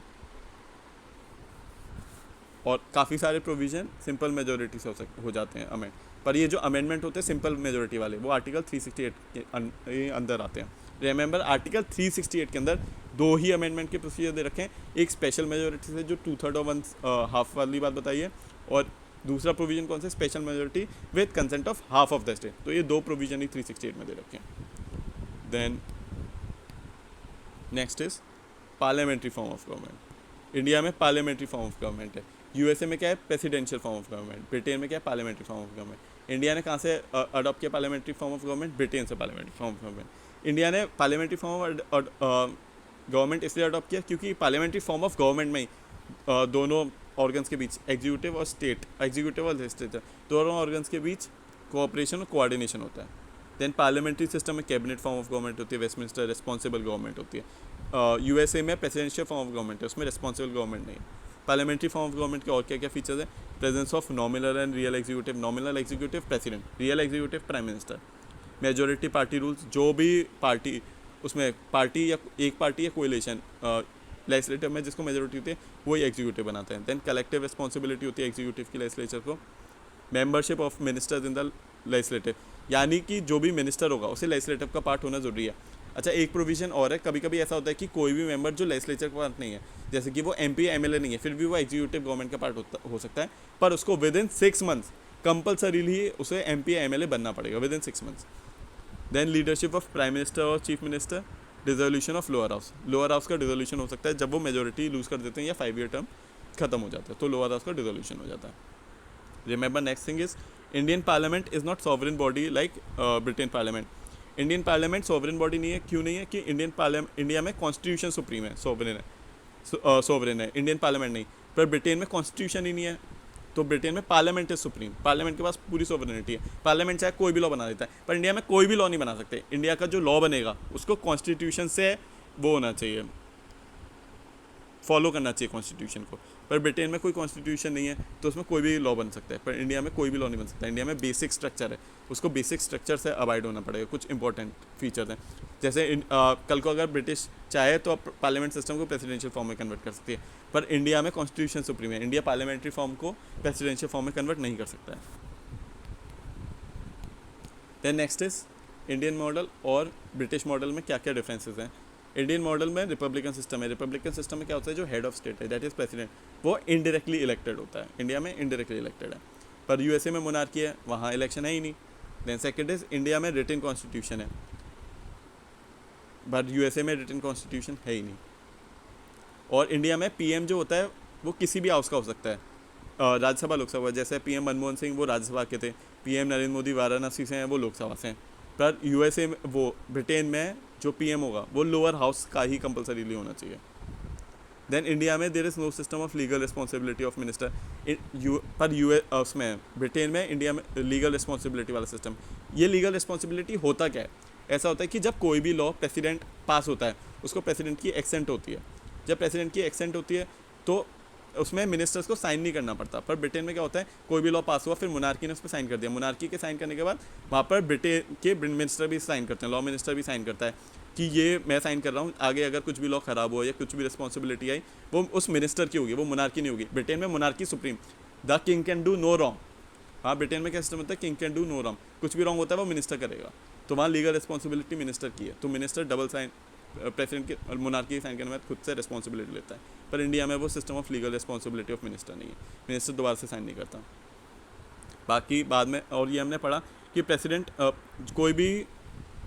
और काफ़ी सारे प्रोविज़न सिंपल मेजोरिटी से हो जाते हैं अमेंड, पर ये जो अमेंडमेंट होते हैं सिंपल मेजोरिटी वाले वो आर्टिकल 368 के अंदर आते हैं। रिमेंबर आर्टिकल 368 के अंदर 2 ही अमेंडमेंट के प्रोसीजर दे रखे हैं, एक स्पेशल मेजोरिटी से जो 2/3 और 1/2 वाली बात बताई है, और दूसरा प्रोविज़न कौन सा? Special majority with consent of half of the state. तो ये 2 प्रोविज़न ही 368 में दे रखे हैं। Then next is parliamentary form of government. India में पार्लियामेंट्री फॉर्म ऑफ गवर्नमेंट है। यूएसए में क्या है? Presidential form of government. Britain में क्या है? Parliamentary form of government. India ने कहाँ से अडॉप्ट किया parliamentary form of government? Britain से parliamentary form of government. India ने पार्लियामेंट्री फॉर्म ऑफ गवर्नमेंट इसलिए अडॉप्ट किया क्योंकि पार्लियामेंट्री फॉर्म ऑफ गवर्नमेंट में ही दोनों ऑर्गन्स के बीच, एग्जीक्यूटिव और लेजिस्लेचर, दोनों ऑर्गन्स के बीच कोऑपरेशन और कोऑर्डिनेशन होता है। देन पार्लियामेंट्री सिस्टम में कैबिनेट फॉर्म ऑफ गवर्नमेंट होती है, वेस्टमिंस्टर रिस्पॉन्सिबल गवर्नमेंट होती है। यूएसए में प्रेसिडेंशियल फॉर्म ऑफ गवर्नमेंट है, उसमें रिस्पॉन्सिबल गवर्नमेंट नहीं है। पार्लियामेंट्री फॉर्म ऑफ गवर्नमेंट के और क्या क्या फीचर्स हैं? Presence of nominal and real executive, nominal executive president, real executive prime minister, majority party rules, जो भी पार्टी उसमें पार्टी या एक पार्टी या कोएलिशन लेजिस्लेटिव में जिसको मेजोरिटी होती है वही एग्जीक्यूटिव बनाते हैं। देन कलेक्टिव रिस्पॉन्सिबिलिटी होती है एग्जीक्यूटिव की लेजिस्लेचर को। Membership of ministers in the legislative, यानी कि जो भी मिनिस्टर होगा उसे लेजिस्लेटिव का पार्ट होना जरूरी है। अच्छा, एक प्रोविजन और है, कभी कभी ऐसा होता है कि कोई भी मेंबर जो लेजिस्लेचर का पार्ट नहीं है, जैसे कि वो MP या MLA नहीं है, फिर भी वो एग्जीक्यूटिव गवर्नमेंट का पार्ट हो सकता है, पर उसको विद इन 6 मंथ्स कंपल्सरीली उसे MP या MLA बनना पड़ेगा within 6 months. Then leadership of prime minister और chief minister, dissolution of lower house, lower house का डिसोल्यूशन हो सकता है जब वो मेजोरिटी लूज कर देते हैं या 5 ईयर टर्म खत्म हो जाता है, तो लोअर हाउस का डिसोल्यूशन हो जाता है। Remember next thing is Indian parliament is not sovereign body like Britain parliament. Indian parliament sovereign body नहीं है, क्यों नहीं है? कि इंडिया में कॉन्स्टिट्यूशन सुप्रीम है, सॉवरेन है, इंडियन पार्लियामेंट नहीं। पर ब्रिटेन में कॉन्स्टिट्यूशन ही नहीं है, तो ब्रिटेन में पार्लियामेंट इज सुप्रीम, पार्लियामेंट के पास पूरी सॉवरेनिटी है, पार्लियामेंट चाहे कोई भी लॉ बना देता है। पर इंडिया में कोई भी लॉ नहीं बना सकते, इंडिया का जो लॉ बनेगा उसको कॉन्स्टिट्यूशन से वो होना चाहिए, फॉलो करना चाहिए कॉन्स्टिट्यूशन को। पर ब्रिटेन में कोई कॉन्स्टिट्यूशन नहीं है तो उसमें कोई भी लॉ बन सकता है, पर इंडिया में कोई भी लॉ नहीं बन सकता। इंडिया में बेसिक स्ट्रक्चर है, उसको बेसिक स्ट्रक्चर से अवॉइड होना पड़ेगा। कुछ इंपॉर्टेंट फीचर्स हैं, जैसे कल को अगर ब्रिटिश चाहे तो पार्लियामेंट सिस्टम को प्रेसिडेंशियल फॉर्म में कन्वर्ट कर सकती है, पर इंडिया में कॉन्स्टिट्यूशन सुप्रीम है, इंडिया पार्लियामेंट्री फॉर्म को प्रेसिडेंशियल फॉर्म में कन्वर्ट नहीं कर सकता है। Then next is Indian model और ब्रिटिश मॉडल में क्या क्या डिफरेंसेस हैं। इंडियन मॉडल में रिपब्लिकन सिस्टम है, रिपब्लिकन सिस्टम में क्या होता है, जो हेड ऑफ स्टेट है दैट इज प्रेसिडेंट, वो इनडायरेक्टली इलेक्टेड होता है, इंडिया में इनडायरेक्टली इलेक्टेड है। पर USA में मोनार्की है, वहाँ इलेक्शन है ही नहीं। देन सेकंड इज इंडिया में रिटन कॉन्स्टिट्यूशन है, बट USA में रिटन कॉन्स्टिट्यूशन है ही नहीं। और इंडिया में PM जो होता है वो किसी भी हाउस का हो सकता है, राज्यसभा लोकसभा, जैसे PM मनमोहन सिंह वो राज्यसभा के थे, PM नरेंद्र मोदी वाराणसी से हैं, वो लोकसभा से हैं। पर USA में वो ब्रिटेन में जो PM होगा वो लोअर हाउस का ही कंपल्सरीली होना चाहिए। देन इंडिया में there is no system of legal responsibility of minister, पर उसमें ब्रिटेन में इंडिया में लीगल रिस्पॉन्सिबिलिटी वाला सिस्टम। ये लीगल रिस्पॉन्सिबिलिटी होता क्या है? ऐसा होता है कि जब कोई भी लॉ प्रेसिडेंट पास होता है उसको प्रेसिडेंट की एक्सेंट होती है, जब प्रेसिडेंट की एक्सेंट होती है तो उसमें मिनिस्टर्स को साइन नहीं करना पड़ता। पर ब्रिटेन में क्या होता है, कोई भी लॉ पास हुआ फिर मोनार्की ने उस पर साइन कर दिया, मोनार्की के साइन करने के बाद वहाँ पर ब्रिटेन के मिनिस्टर भी साइन करते हैं, लॉ मिनिस्टर भी साइन करता है कि ये मैं साइन कर रहा हूँ, आगे अगर कुछ भी लॉ खराब हुआ या कुछ भी रिस्पॉन्सिबिलिटी आई वो उस मिनिस्टर की होगी, वो मोनार्की नहीं होगी। ब्रिटेन में monarchy supreme, the king can do no wrong. हाँ, ब्रिटेन में क्या सिस्टम होता है, king can do no wrong, कुछ भी रॉन्ग होता है वो मिनिस्टर करेगा, तो वहाँ लीगल रिस्पॉन्सिबिलिटी मिनिस्टर की है, तो मिनिस्टर डबल साइन प्रेसिडेंट के और मोनार्की साइन करने में खुद से रिस्पॉन्सिबिलिटी लेता है। पर इंडिया में वो system of legal responsibility of minister नहीं है, मिनिस्टर दोबारा से साइन नहीं करता। बाकी बाद में और ये हमने पढ़ा कि प्रेसिडेंट कोई भी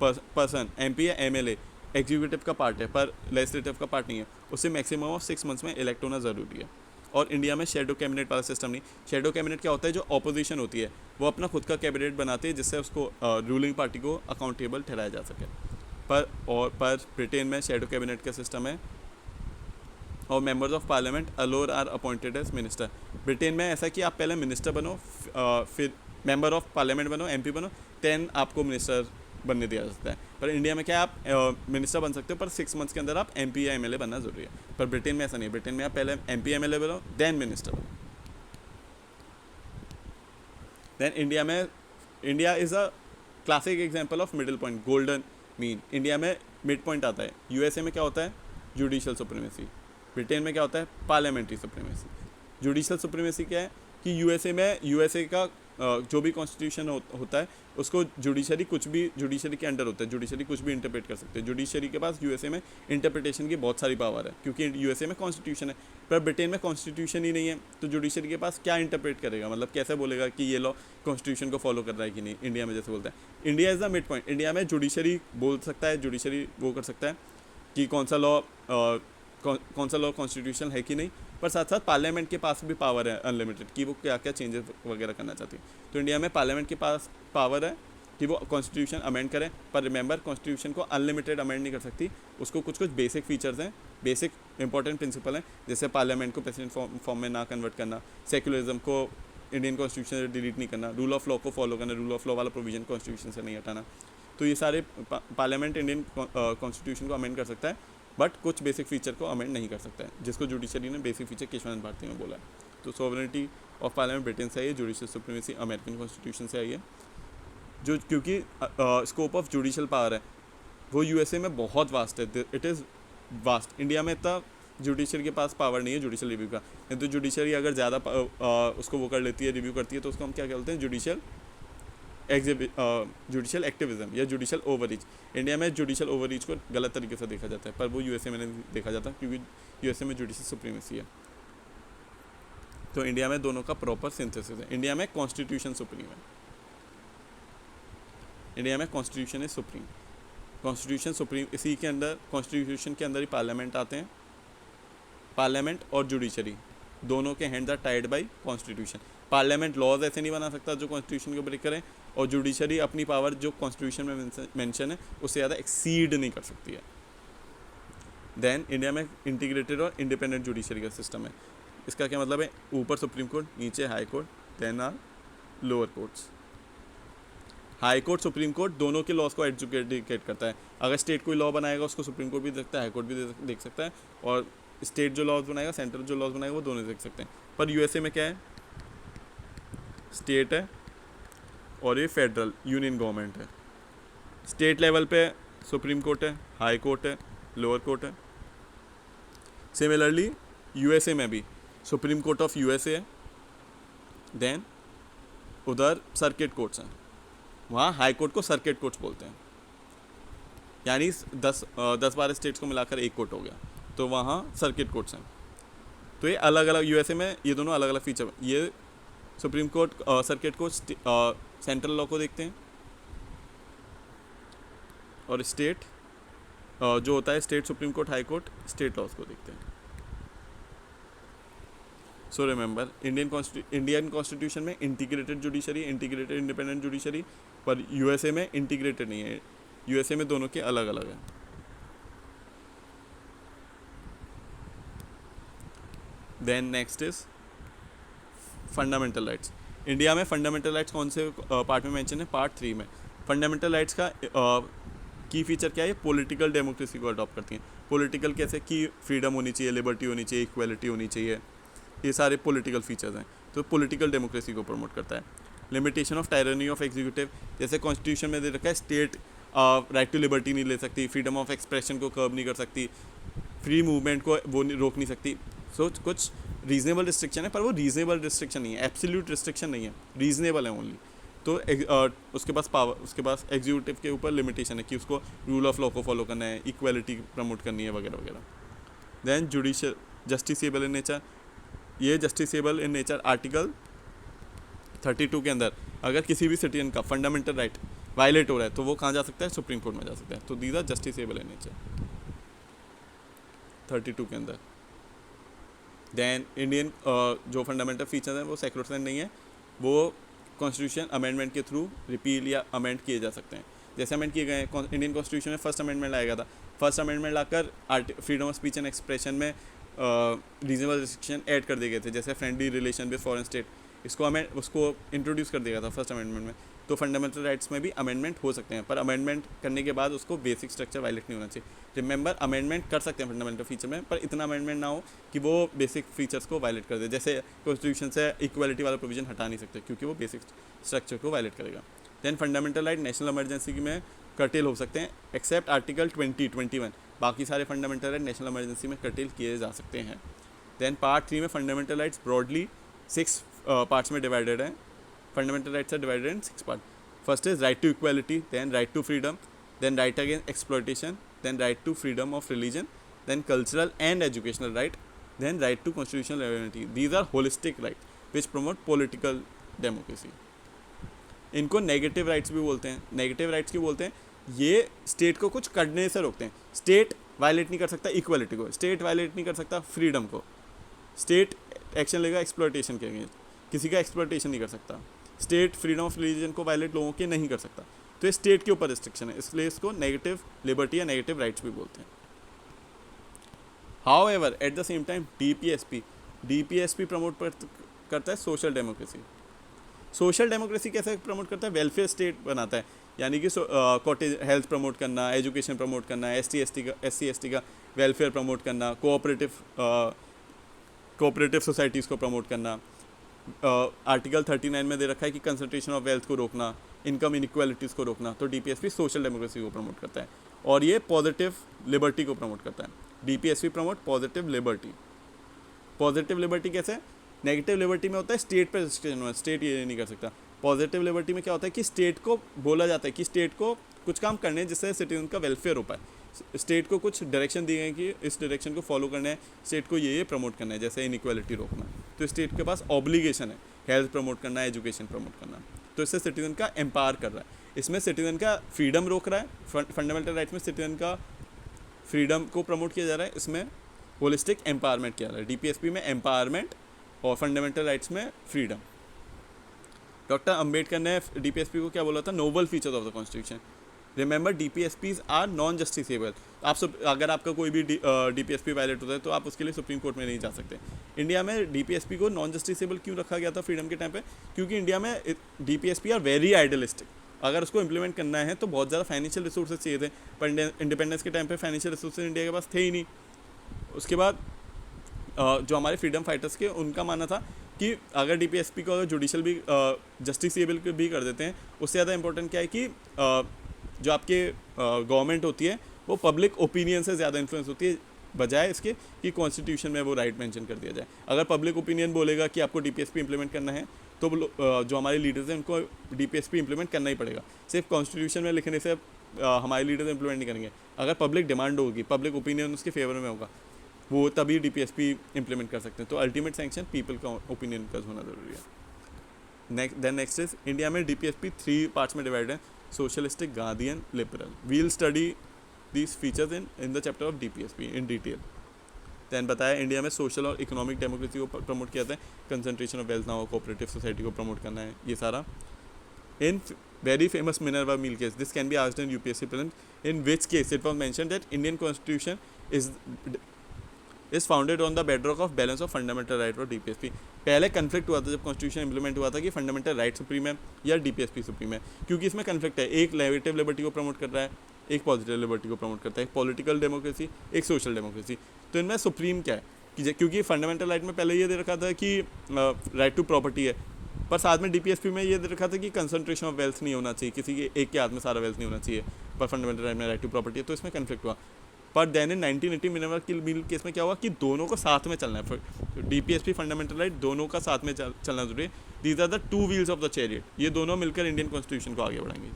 पर्सन MP या MLA एग्जीक्यूटिव का पार्ट है पर लेजिस्लेटिव का पार्ट नहीं है, उसे मैक्सिमम ऑफ 6 मंथ्स में इलेक्ट होना ज़रूरी है। और इंडिया में शेडो कैबिनेट वाला सिस्टम नहीं। शेडो कैबिनेट क्या होता है, जो ऑपोजिशन होती है वो अपना खुद का कैबिनेट बनाती है जिससे उसको रूलिंग पार्टी को अकाउंटेबल ठहराया जा सके। पर ब्रिटेन में शेडो कैबिनेट का सिस्टम है और members of parliament alone are appointed as minister. Britain में ऐसा कि आप पहले मिनिस्टर बनो, फिर मेंबर ऑफ पार्लियामेंट बनो, MP बनो, देन आपको मिनिस्टर बनने दिया जाता है। पर इंडिया में क्या आप मिनिस्टर बन सकते हो, पर 6 मंथ्स के अंदर आप MP या MLA बनना जरूरी है। पर ब्रिटेन में ऐसा नहीं है, ब्रिटेन में आप पहले MP MLA बनो देन मिनिस्टर बनो। Then India is a classic example of middle point, golden mean. India में मिड पॉइंट आता है। USA में क्या होता है, जुडिशियल सुप्रीमेसी। ब्रिटेन में क्या होता है, पार्लियामेंट्री सुप्रीमेसी। जुडिशियल सुप्रीमेसी क्या है कि USA का जो भी कॉन्स्टिट्यूशन होता है उसको जुडिशरी के अंडर होता है, जुडिशरी कुछ भी इंटरप्रेट कर सकते हैं। जुडिशरी के पास USA में इंटरप्रिटेशन की बहुत सारी पावर है क्योंकि USA में कॉन्स्टिट्यूशन है, पर ब्रिटेन में कॉन्स्टिट्यूशन ही नहीं है, तो जुडिशरी के पास क्या इंटरप्रेट करेगा, मतलब कैसे बोलेगा कि ये लॉ कॉन्स्टिट्यूशन को फॉलो कर रहा है कि नहीं। इंडिया में जैसे बोलता है, India is the mid point. India में जुडिशरी बोल सकता है, जुडिशरी वो कर सकता है कि कौन सा लॉ कॉन्स्टिट्यूशन है कि नहीं, पर साथ साथ पार्लियामेंट के पास भी पावर है अनलिमिटेड कि वो क्या क्या चेंजेस वगैरह करना चाहती है। तो इंडिया में पार्लियामेंट के पास पावर है कि वो कॉन्स्टिट्यूशन अमेंड करें, पर रिमेंबर कॉन्स्टिट्यूशन को अनलिमिटेड अमेंड नहीं कर सकती, उसको कुछ बेसिक फीचर्स हैं, बेसिक इंपॉर्टेंट प्रिंसिपल हैं, जैसे पार्लियामेंट को प्रेसिडेंट फॉर्म में ना कन्वर्ट करना, सेक्युलरिज्म को इंडियन कॉन्स्टिट्यूशन से डिलीट नहीं करना, रूल ऑफ लॉ को फॉलो करना, रूल ऑफ लॉ वाला प्रोविजन कॉन्स्टिट्यूशन से नहीं हटाना। तो ये सारे पार्लियामेंट इंडियन कॉन्स्टिट्यूशन को अमेंड कर सकता है, बट कुछ बेसिक फीचर को अमेंड नहीं कर सकता है, जिसको जुडिशरी ने बेसिक फीचर केशवानंद भारती में बोला है। तो सॉवरेनिटी ऑफ पार्लियामेंट ब्रिटेन से आई है, जुडिशियल सुप्रीमेसी अमेरिकन कॉन्स्टिट्यूशन से आई है। जो क्योंकि स्कोप ऑफ जुडिशियल पावर है वो यूएसए में बहुत वास्ट है, इट इज़ वास्ट। इंडिया में इतना जुडिशरी के पास पावर नहीं है जुडिशियल रिव्यू का, नहीं तो जुडिशरी अगर ज़्यादा उसको वो कर लेती है, रिव्यू करती है, तो उसको हम क्या कहते हैं, जुडिशियल एक्टिविज्म या जुडिशियल ओवररीच। इंडिया में जुडिशियल ओवररीच को गलत तरीके से देखा जाता है, पर वो यूएसए में नहीं देखा जाता क्योंकि यूएसए में जुडिशियल सुप्रीमेसी है। तो इंडिया में दोनों का प्रॉपर सिंथेसिस है। इंडिया में कॉन्स्टिट्यूशन सुप्रीम है, इंडिया में constitution is supreme, constitution supreme. इसी के अंदर, कॉन्स्टिट्यूशन के अंदर ही पार्लियामेंट आते हैं। पार्लियामेंट और जुडिशरी दोनों के hands are tied by constitution. Parliament laws ऐसे नहीं बना सकता जो कॉन्स्टिट्यूशन को ब्रेक करें, और जुडिशरी अपनी पावर जो कॉन्स्टिट्यूशन में मेंशन है उससे ज़्यादा एक्सीड नहीं कर सकती है। देन इंडिया में इंटीग्रेटेड और इंडिपेंडेंट जुडिशरी का सिस्टम है। इसका क्या मतलब है, ऊपर सुप्रीम कोर्ट, नीचे high court, then are lower courts. High court, supreme court दोनों के लॉज को एजुकेट करता है। अगर स्टेट कोई लॉ बनाएगा उसको सुप्रीम कोर्ट भी देखता है, हाई कोर्ट भी देख सकता है, और स्टेट जो लॉज बनाएगा, सेंट्रल जो लॉज बनाएगा वो दोनों देख सकते हैं। पर यूएसए में क्या है, स्टेट है और ये फेडरल यूनियन गवर्नमेंट है। स्टेट लेवल पे सुप्रीम कोर्ट है, हाई कोर्ट है, लोअर कोर्ट है। सिमिलरली यूएसए में भी सुप्रीम कोर्ट ऑफ यूएसए है, देन उधर सर्किट कोर्ट्स हैं, वहाँ हाई कोर्ट को सर्किट कोर्ट्स बोलते हैं, यानी 10-12 स्टेट्स को मिलाकर एक कोर्ट हो गया, तो वहाँ सर्किट कोर्ट्स हैं। तो ये अलग अलग, यूएसए में ये दोनों अलग अलग फीचर। ये supreme court, circuit court central law को देखते हैं, और स्टेट जो होता है state supreme court, high court state laws को देखते हैं। सो रिमेंबर, इंडियन कॉन्स्टिट्यूशन में integrated judiciary, integrated independent judiciary, पर यूएसए में इंटीग्रेटेड नहीं है, यूएसए में दोनों के अलग अलग है। Then next is fundamental rights. India में फंडामेंटल राइट्स कौन से पार्ट में मेंशन है, पार्ट 3 में। फंडामेंटल राइट्स का की फीचर क्या है, पॉलिटिकल डेमोक्रेसी को अडॉप्ट करती हैं। पॉलिटिकल कैसे, कि फ्रीडम होनी चाहिए, लिबर्टी होनी चाहिए, इक्वालिटी होनी चाहिए, ये सारे पॉलिटिकल फीचर्स हैं, तो पॉलिटिकल डेमोक्रेसी को प्रमोट करता है। Limitation of tyranny of executive, जैसे कॉन्स्टिट्यूशन में दे रखा है स्टेट राइट टू लिबर्टी नहीं ले सकती, फ्रीडम ऑफ एक्सप्रेशन को कर्ब नहीं कर सकती, फ्री मूवमेंट को वो रोक नहीं सकती। सो कुछ रीजनेबल रिस्ट्रिक्शन है, पर वो रीजनेबल रिस्ट्रिक्शन नहीं है, एब्सोल्यूट रिस्ट्रिक्शन नहीं है, रीजनेबल है ओनली। तो उसके पास पावर, उसके पास एग्जीक्यूटिव के ऊपर लिमिटेशन है कि उसको रूल ऑफ लॉ को फॉलो करना है, इक्वालिटी प्रमोट करनी है, वगैरह वगैरह। Then judicial justiciable in nature, ये जस्टिसेबल इन नेचर आर्टिकल 32 के अंदर अगर किसी भी सिटीजन का फंडामेंटल राइट वायलेट हो रहा है तो वो कहाँ जा सकता है, सुप्रीम कोर्ट में जा सकता है। तो these are justiciable in nature 32 के अंदर। देन इंडियन जो फंडामेंटल फीचर्स हैं वो सेक्रोसेंट नहीं है, वो कॉन्स्टिट्यूशन अमेंडमेंट के थ्रू रिपील या अमेंड किए जा सकते हैं। जैसे अमेंड किए गए हैं, इंडियन कॉन्स्टिट्यूशन में फर्स्ट अमेंडमेंट लाया गया था। फर्स्ट अमेंडमेंट लाकर freedom of speech and expression में रीजनेबल रिस्ट्रिक्शन ऐड कर दिए गए थे, जैसे friendly relation with foreign state, उसको इंट्रोड्यूस कर दिया था फर्स्ट अमेंडमेंट में। तो फंडामेंटल राइट्स में भी अमेंडमेंट हो सकते हैं, पर अमेंडमेंट करने के बाद उसको बेसिक स्ट्रक्चर वायलेट नहीं होना चाहिए। रिमेंबर, अमेंडमेंट कर सकते हैं फंडामेंटल फीचर में, पर इतना अमेंडमेंट ना हो कि वो बेसिक फीचर्स को वायलेट कर दे। जैसे कॉन्स्टिट्यूशन से इक्वालिटी वाला प्रोविजन हटा नहीं सकते क्योंकि वो बेसिक स्ट्रक्चर को वायलेट करेगा। Then fundamental right national emergency में कर्टेल हो सकते हैं, एक्सेप्ट आर्टिकल 20-21, बाकी सारे फंडामेंटल राइट नेशनल इमरजेंसी में कर्टेल किए जा सकते हैं। देन पार्ट 3 में फंडामेंटल राइट्स ब्रॉडली 6 पार्ट्स में डिवाइडेड हैं। Fundamental rights are divided in 6 part. First is right to equality, then right to freedom, then right against exploitation, then right to freedom of religion, then cultural and educational right, then right to constitutional immunity. These are holistic right which promote political democracy. इनको negative rights भी बोलते हैं। Negative rights क्यों बोलते हैं, ये state को कुछ करने से रोकते हैं। स्टेट वायलेट नहीं कर सकता इक्वालिटी को, स्टेट वायलेट नहीं कर सकता फ्रीडम को, स्टेट एक्शन लेगा एक्सप्लॉयटेशन के अगेंस्ट, किसी का एक्सप्लॉयटेशन नहीं कर सकता। स्टेट फ्रीडम ऑफ रिलीजन को वायलेट लोगों के नहीं कर सकता, तो ये स्टेट के ऊपर रिस्ट्रिक्शन है, इसलिए इसको नेगेटिव लिबर्टी या नेगेटिव राइट्स भी बोलते हैं। However at the same time DPSP promote करता है सोशल डेमोक्रेसी। सोशल डेमोक्रेसी कैसे प्रमोट करता है, वेलफेयर स्टेट बनाता है, यानी कि कॉटेज हेल्थ प्रमोट करना, एजुकेशन प्रमोट करना, एससी एसटी का वेलफेयर प्रमोट करना, कोऑपरेटिव सोसाइटीज़ को प्रमोट करना, आर्टिकल 39 में दे रखा है कि कंसंट्रेशन ऑफ वेल्थ को रोकना, इनकम इनइक्वालिटीज़ को रोकना, तो डीपीएसपी सोशल डेमोक्रेसी को प्रमोट करता है और ये पॉजिटिव लिबर्टी को प्रमोट करता है। DPSP promote positive liberty. Positive liberty कैसे? नेगेटिव लिबर्टी में होता है स्टेट पे रिस्ट्रिक्शन हुआ, स्टेट ये नहीं कर सकता। पॉजिटिव लिबर्टी में क्या होता है कि स्टेट को बोला जाता है कि स्टेट को कुछ काम करने हैं जिससे सिटीजन का वेलफेयर हो पाए, स्टेट को कुछ डायरेक्शन दी गई कि इस डायरेक्शन को फॉलो करना है, स्टेट को ये प्रमोट करना है, जैसे इनइक्वालिटी रोकना, तो स्टेट के पास ऑब्लिगेशन है हेल्थ प्रमोट करना, एजुकेशन प्रमोट करना, तो इससे सिटीजन का एम्पावर कर रहा है। इसमें सिटीजन का फ्रीडम रोक रहा है, फंडामेंटल राइट्स में सिटीजन का फ्रीडम को प्रमोट किया जा रहा है, इसमें होलिस्टिक एम्पावरमेंट किया जा रहा है। डीपीएसपी में एम्पावरमेंट और फंडामेंटल राइट्स में फ्रीडम। डॉक्टर अंबेडकर ने डीपीएसपी को क्या बोला था? Noble features of the constitution. Remember DPSPs are non justiciable. अगर आपका कोई भी डीपीएसपी वायलेट होता है तो आप उसके लिए सुप्रीम कोर्ट में नहीं जा सकते। इंडिया में डीपीएसपी को नॉन जस्टिसेबल क्यों रखा गया था फ्रीडम के टाइम पे? क्योंकि इंडिया में डीपीएसपी आर वेरी आइडियलिस्टिक। अगर उसको इम्प्लीमेंट करना है तो बहुत ज़्यादा फाइनेंशियल रिसोर्सेज चाहिए थे, पर इंडिपेंडेंस के टाइम पे फाइनेंशियल रिसोर्सेज इंडिया के पास थे ही नहीं। उसके बाद जो हमारे फ्रीडम फाइटर्स के, उनका मानना था कि अगर डीपीएसपी को अगर जुडिशल भी जस्टिसेबल भी कर देते हैं, उससे ज़्यादा इंपॉर्टेंट क्या है कि जो आपके गवर्नमेंट होती है वो पब्लिक ओपिनियन से ज़्यादा इन्फ्लुएंस होती है, बजाय इसके कि कॉन्स्टिट्यूशन में वो राइट मेंशन कर दिया जाए। अगर पब्लिक ओपिनियन बोलेगा कि आपको डीपीएसपी इंप्लीमेंट करना है तो जो हमारे लीडर्स हैं उनको डीपीएसपी इंप्लीमेंट करना ही पड़ेगा। सिर्फ कॉन्स्टिट्यूशन में लिखने से हमारे लीडर्स इंप्लीमेंट नहीं करेंगे। अगर पब्लिक डिमांड होगी, पब्लिक ओपिनियन उसके फेवर में होगा, वो तभी डीपीएसपी इंप्लीमेंट कर सकते हैं। तो अल्टीमेट सैंक्शन पीपल का ओपिनियन का होना ज़रूरी है। नेक्स्ट इज इंडिया में डीपीएसपी 3 पार्ट्स में डिवाइड है, socialistic, Gandhian, liberal. We'll study these features in the chapter of DPSP in detail. Then बताया इंडिया में सोशल और इकोनॉमिक डेमोक्रेसी को प्रमोट किया जाता है, कंसंट्रेशन ऑफ वेल्थ ना हो, कोऑपरेटिव सोसाइटी को प्रमोट करना है, ये सारा। इन very famous Minerva Mill case, this can be asked in UPSC prelims, in which case it was mentioned that Indian constitution is founded on the bedrock of balance of fundamental right और DPSP. पहले conflict हुआ था जब constitution implement हुआ था कि fundamental right supreme है या डीपीएसपी सुप्रीम है, क्योंकि इसमें कन्फ्लिक्ट है, एक नेगेटिव लिबर्टी को प्रमोट कर रहा है, एक पॉजिटिव लिबर्टी को प्रमोट करता है, एक पॉलिटिकल डेमोक्रेसी, एक सोशल डेमोक्रेसी। तो इनमें सुप्रीम क्या है कि क्योंकि फंडामेंटल राइट में पहले ये दे रखा था कि राइट टू प्रॉपर्टी है, पर साथ में डीपीएसपी में ये दे रखा था कि कंसंट्रेशन ऑफ वेल्थ नहीं होना चाहिए, किसी के एक के हाथ में सारा वेल्थ नहीं होना चाहिए, पर फंडामेंटल राइट में राइट टू प्रॉपर्टी है, तो इसमें कन्फ्लिक्ट हुआ। पर then in 1980 Minerva mill case में क्या हुआ कि दोनों को साथ में चलना है, डीपीएसपी फंडामेंटल राइट दोनों का साथ में चलना जरूरी है। These are the 2 wheels of the chariot, ये दोनों मिलकर इंडियन कॉन्स्टिट्यूशन को आगे बढ़ाएंगे।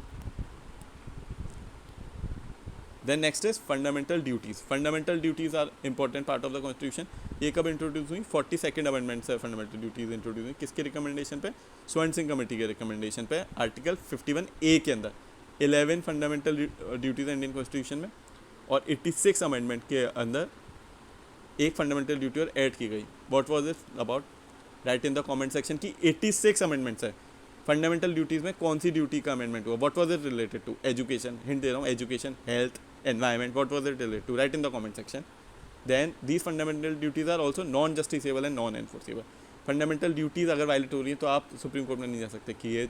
Then next is fundamental duties. Fundamental duties are important part of the constitution. ये कब इंट्रोड्यूस हुई? 42nd अमेंडमेंट से फंडामेंटल ड्यूटीज़ इंट्रोड्यूस हुई। किसके रिकमेंडेशन पे? स्वर्ण सिंह कमेटी के रिकमेंडेशन पे, आर्टिकल 51A के अंदर 11 फंडामेंटल ड्यूटीज़ इंडियन कॉन्स्टिट्यूशन में, और 86 अमेंडमेंट के अंदर एक फंडामेंटल ड्यूटी और ऐड की गई। What was it about? Right in the comment section की 86 अमेंडमेंट्स है। फंडामेंटल ड्यूटीज़ में कौन सी ड्यूटी का अमेंडमेंट हुआ? What was it related to? Education, hint दे रहा हूँ, education, health, environment, what was it related to? Right in the comment section. Then these fundamental duties are also non justiciable and non enforceable. Fundamental duties अगर violate हो रही है तो आप supreme court में नहीं जा सकते कि ये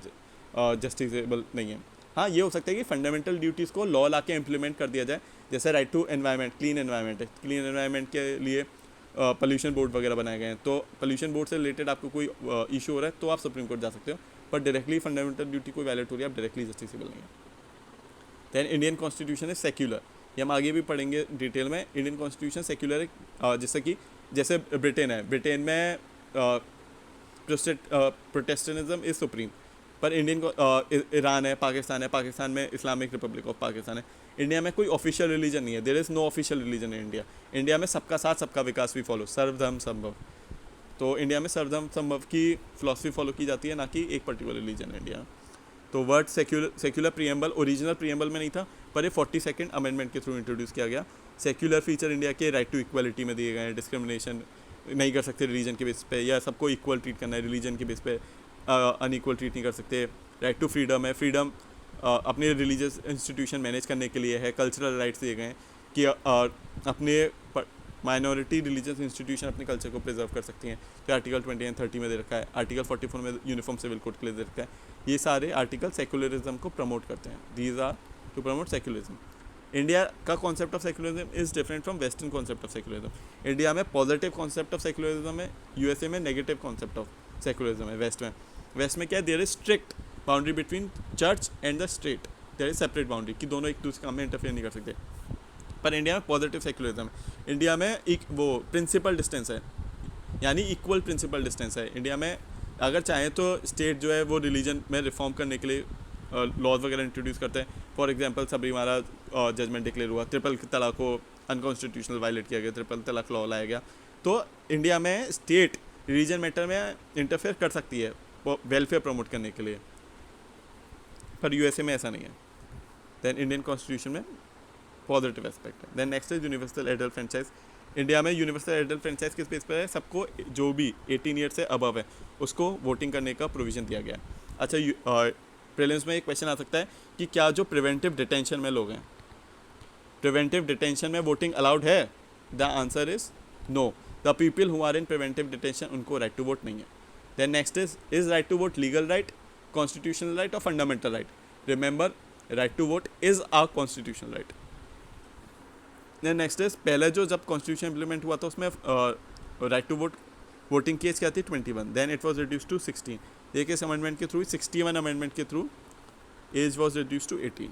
जस्टिसेबल नहीं है। हाँ, ये हो सकता है कि फंडामेंटल ड्यूटीज़ को लॉ ला के इम्प्लीमेंट कर दिया जाए, जैसे right to environment, clean environment है, क्लीन एनवायरनमेंट के लिए पोल्यूशन बोर्ड वगैरह बनाए गए हैं, तो पोल्यूशन बोर्ड से रिलेटेड आपको कोई इशू हो रहा है तो आप सुप्रीम कोर्ट जा सकते हो, पर डायरेक्टली फंडामेंटल ड्यूटी कोई वायलेट हो रही है आप डायरेक्टली जस्टिसेबल नहीं है। Then Indian constitution is secular, ये हम आगे भी पढ़ेंगे डिटेल में। इंडियन कॉन्स्टिट्यूशन सेक्युलर है, जैसे ब्रिटेन है, ब्रिटेन में प्रोटेस्टेंटिज्म इज सुप्रीम, पर इंडियन को ईरान है, पाकिस्तान में इस्लामिक रिपब्लिक ऑफ पाकिस्तान है। इंडिया में कोई ऑफिशियल रिलीजन नहीं है, there is no official religion in India. India में सबका साथ सबका विकास भी फॉलो, सर्वधर्म संभव। तो इंडिया में सर्वधर्म संभव की फिलॉसफी फॉलो की जाती है, ना कि एक पर्टिकुलर रिलीजन है इंडिया में। तो word secular preamble original preamble में नहीं था, पर ये 42nd अमेंडमेंट के थ्रू इंट्रोड्यूस किया गया। सेक्युलर फीचर इंडिया के राइट टू इक्वलिटी में दिए गए हैं, डिस्क्रिमिनेशन नहीं कर सकते रिलीजन के बेस पे, या सबको इक्वल ट्रीट करना है, रिलीजन के बेस पे अनइक्वल ट्रीट नहीं कर सकते। राइट टू फ्रीडम है, फ्रीडम अपने रिलीजियस इंस्टीट्यूशन मैनेज करने के लिए है। कल्चरल राइट्स दिए गए हैं कि अपने माइनॉरिटी रिलीजियस इंस्टीट्यूशन अपने कल्चर को प्रिजर्व कर सकती हैं, तो आर्टिकल 20 एंड 30 में दे रखा है। आर्टिकल 44 में यूनिफॉर्म सिविल कोड के लिए दे रखा है। ये सारे आर्टिकल सेक्युलरिज्म को प्रमोट करते हैं, these are to promote secularism. India का concept of secularism is different from western concept of secularism. India में पॉजिटिव कॉन्सेप्ट ऑफ सेक्युलरिज्म है, यूएसए में नेगेटिव कॉन्सेप्ट ऑफ सेक्युलरिज्म है. वेस्ट में क्या है, there is strict boundary between church and the state, there is separate boundary कि दोनों एक दूसरे काम में इंटरफेयर नहीं कर सकते. पर इंडिया में पॉजिटिव सेक्युलरिज्म है. इंडिया में एक वो प्रिंसिपल डिस्टेंस है, यानी इक्वल प्रिंसिपल डिस्टेंस है. इंडिया में अगर चाहें तो स्टेट जो है वो रिलीजन में रिफॉर्म करने के लिए लॉज वगैरह इंट्रोड्यूस करते हैं. For example Sabarimala judgement declare हुआ, ट्रिपल तलाक को अनकॉन्स्टिट्यूशनल वायलेट किया गया, ट्रिपल तलाक लॉ लाया गया. तो इंडिया में स्टेट रिलीजन मैटर में इंटरफेयर कर सकती है वेलफेयर प्रमोट करने के लिए, पर यूएसए में ऐसा नहीं है. देन इंडियन कॉन्स्टिट्यूशन में पॉजिटिव एस्पेक्ट है. Then next is universal adult franchise. India में यूनिवर्सल एडल्ट फ्रेंचाइज किस बेस पर है, सबको जो भी 18 ईयर से अबव है उसको वोटिंग करने का प्रोविज़न दिया गया है. अच्छा, प्रीलिम्स में एक क्वेश्चन आ सकता है कि क्या जो प्रिवेंटिव डिटेंशन में लोग हैं, प्रिवेंटिव डिटेंशन में वोटिंग अलाउड है. The answer is no. The people who are in preventive detention उनको राइट टू वोट नहीं है. Then next is right to vote legal right, constitutional right और fundamental right. Remember, right to vote is a constitutional right. Then next is पहले जो जब constitution implement हुआ था उसमें राइट टू वोट वोटिंग की एज क्या थी 21. Then it was reduce to 16. ये किस अमेंडमेंट के थ्रू, 61 अमेंडमेंट के through age was reduce to 18.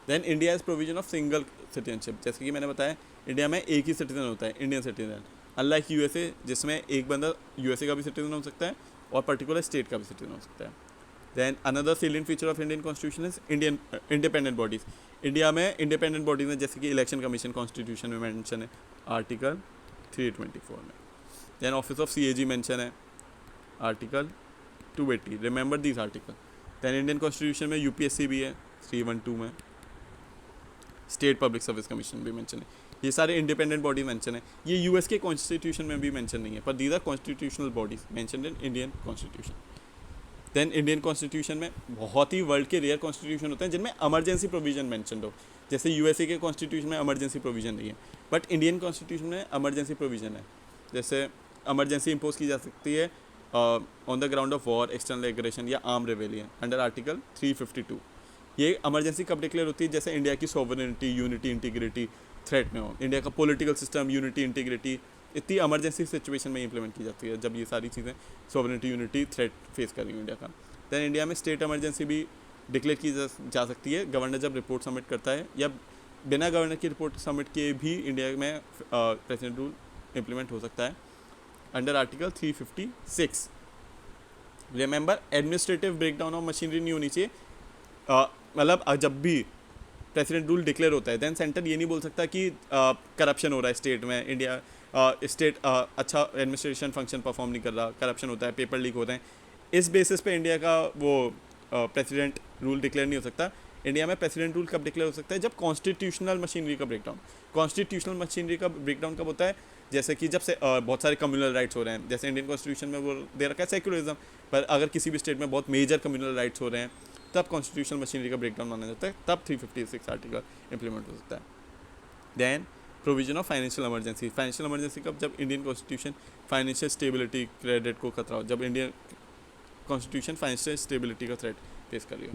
Then India is provision of single citizenship. जैसे कि मैंने बताया इंडिया में एक ही सिटीजन होता है, इंडियन सिटीजन, अनलाइक यूएसए जिसमें एक बंदा यूएसए का भी सिटीजन हो सकता है और पर्टिकुलर स्टेट का भी सिटीजन हो सकता है. Then another salient feature of Indian constitution is Indian independent bodies. India में इंडिपेंडेंट बॉडीज़ हैं जैसे कि इलेक्शन कमीशन कॉन्स्टिट्यूशन में मेंशन है आर्टिकल 324 में. Then office of CAG mention है article 280. Remember this article. Then Indian constitution में UPSC भी है 312 में, स्टेट पब्लिक सर्विस कमीशन भी मेंशन है. ये सारे इंडिपेंडेंट बॉडी मेंशन है. ये यूएस के कॉन्स्टिट्यूशन में भी मेंशन नहीं है, पर these are constitutional bodies mentioned in Indian constitution. Then Indian constitution में बहुत ही वर्ल्ड के रेयर कॉन्स्टिट्यूशन होते हैं जिनमें इमरजेंसी प्रोविजन मेंशन हो. जैसे यूएसए के कॉन्स्टिट्यूशन में इमरजेंसी प्रोविजन नहीं है, बट इंडियन कॉन्स्टिट्यूशन में इमरजेंसी प्रोविजन है. जैसे इमरजेंसी इंपोज की जा सकती है on the ground of war, external aggression या आर्म रेवेलियन अंडर आर्टिकल 352. ये इमरजेंसी कब डिक्लेयर होती है, जैसे इंडिया की सोवरेनिटी, यूनिटी, इंटीग्रिटी थ्रेट में हो, इंडिया का पॉलिटिकल सिस्टम, यूनिटी, इंटीग्रिटी इतनी इमरजेंसी सिचुएशन में इंप्लीमेंट की जाती है जब ये सारी चीज़ें सोवरेनिटी, यूनिटी थ्रेट फेस कर रही है इंडिया का. दैन इंडिया में स्टेट इमरजेंसी भी डिक्लेयर की जा सकती है गवर्नर जब रिपोर्ट सबमिट करता है, या बिना गवर्नर की रिपोर्ट सबमिट किए भी इंडिया में प्रेसिडेंट रूल इम्प्लीमेंट हो सकता है under article 356. Remember, administrative breakdown of machinery नहीं होनी चाहिए. मतलब जब भी प्रेसिडेंट रूल डिक्लेयर होता है देन सेंटर ये नहीं बोल सकता कि करप्शन हो रहा है स्टेट में, इंडिया स्टेट अच्छा एडमिनिस्ट्रेशन फंक्शन परफॉर्म नहीं कर रहा, करप्शन होता है, पेपर लीक होते हैं. इस बेसिस पे इंडिया का वो प्रेसिडेंट रूल डिक्लेयर नहीं हो सकता. इंडिया में प्रेसिडेंट रूल कब डिक्लेयर हो सकता है, जब कॉन्स्टिट्यूशनल मशीनरी का ब्रेकडाउन. कॉन्स्टिट्यूशनल मशीनरी का ब्रेकडाउन कब होता है, जैसे कि जब से बहुत सारे कम्युनल राइट्स हो रहे हैं. जैसे इंडियन कॉन्स्टिट्यूशन में वो दे रखा है सेक्युलरिज्म, पर अगर किसी भी स्टेट में बहुत मेजर कम्युनल राइट्स हो रहे हैं तब कॉन्स्टिट्यूशनल मशीनरी का ब्रेकडाउन माना जाता है, तब 356 आर्टिकल इंप्लीमेंट हो सकता है. Then provision of financial emergency. Financial emergency कब, जब Indian constitution financial stability, credit को खतरा हो, जब इंडियन कॉन्स्टिट्यूशन फाइनेंशियल स्टेबिलिटी का थ्रेट फेस कर रही हो.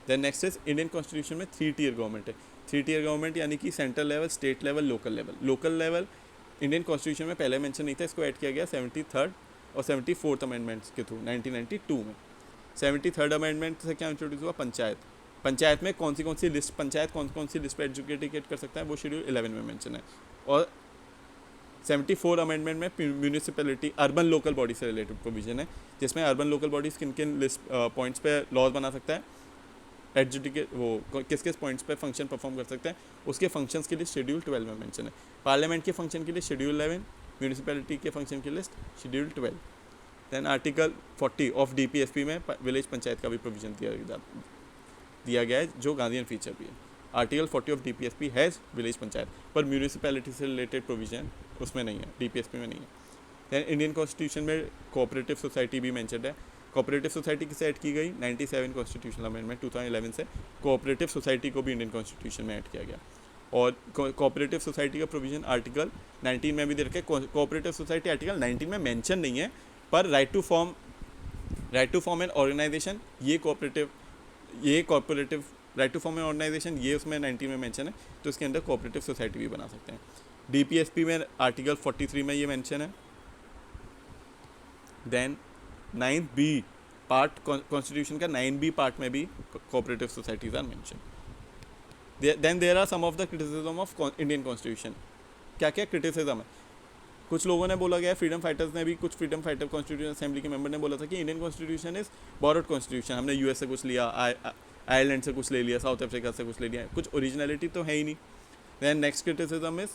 Then next is Indian constitution में 3 टियर गवर्नमेंट है. 3 टियर गवर्नमेंट यानी कि central level, state level, local level. Local level Indian constitution में पहले मेंशन नहीं था, इसको ऐड किया गया 73rd और 74th अमेंडमेंट्स के थ्रू 1992 में. 73rd अमेंडमेंट से क्या इंट्रोड्यूस हुआ, पंचायत. पंचायत में कौन सी लिस्ट, पंचायत कौन सी लिस्ट पर एजुकेट कर सकता है वो शेड्यूल 11 में मेंशन है. और 74 अमेंडमेंट में म्यूनिसिपैलिटी, अर्बन लोकल बॉडी से रिलेटेड प्रोविजन है, जिसमें अर्बन लोकल बॉडीज किन किन लिस्ट पॉइंट्स पे लॉज बना सकता है, एडजुडिकेट वो किस किस पॉइंट्स पे फंक्शन परफॉर्म कर सकते हैं, उसके फंक्शंस के लिए शेड्यूल 12 में मेंशन है. पार्लियामेंट के फंक्शन के लिए शेड्यूल 11, म्यूनिसिपैलिटी के फंक्शन की list schedule 12. Then article 40 of DPSP में विलेज पंचायत का भी प्रोविजन दिया गया है, जो गांधीयन फीचर भी है. Article 40 of DPSP has village panchayat, पर म्यूनिसिपैलिटी से रिलेटेड प्रोविजन उसमें नहीं है, डीपीएसपी में नहीं है. दैन इंडियन कॉन्स्टिट्यूशन में कोऑपरेटिव सोसाइटी भी मेंशन्ड है. कोऑपरेटिव सोसाइटी किसे ऐड की गई, 97 कॉन्स्टिट्यूशनल अमेंडमेंट 2011 से कोऑपरेटिव सोसाइटी को भी इंडियन कॉन्स्टिट्यूशन में ऐड किया गया. और कोऑपरेटिव सोसाइटी का प्रोविजन आर्टिकल 19 में भी दे रखा है. कोऑपरेटिव सोसाइटी आर्टिकल 19 में मेंशन नहीं है, पर right to form an organisation, ये cooperative right to form an organisation, ये उसमें 19 में मेंशन है, तो इसके अंदर कोऑपरेटिव सोसाइटी भी बना सकते हैं। DPSP में आर्टिकल 43 में ये मेंशन है। देन 9B पार्ट कॉन्स्टिट्यूशन का 9B पार्ट में भी cooperative societies are mention. Then there are some of the criticism of Indian constitution. क्या क्या क्रिटिसिज्म है? कुछ लोगों ने बोला गया, फ्रीडम फाइटर्स ने भी, कुछ फ्रीडम फाइटर कॉन्स्टिट्यूशन असेंबली के मेंबर ने बोला था कि Indian constitution is borrowed constitution, हमने US से कुछ लिया, आयरलैंड से कुछ ले लिया, साउथ अफ्रीका से कुछ ले लिया, कुछ ओरिजिनलिटी तो है ही नहीं। Then next criticism is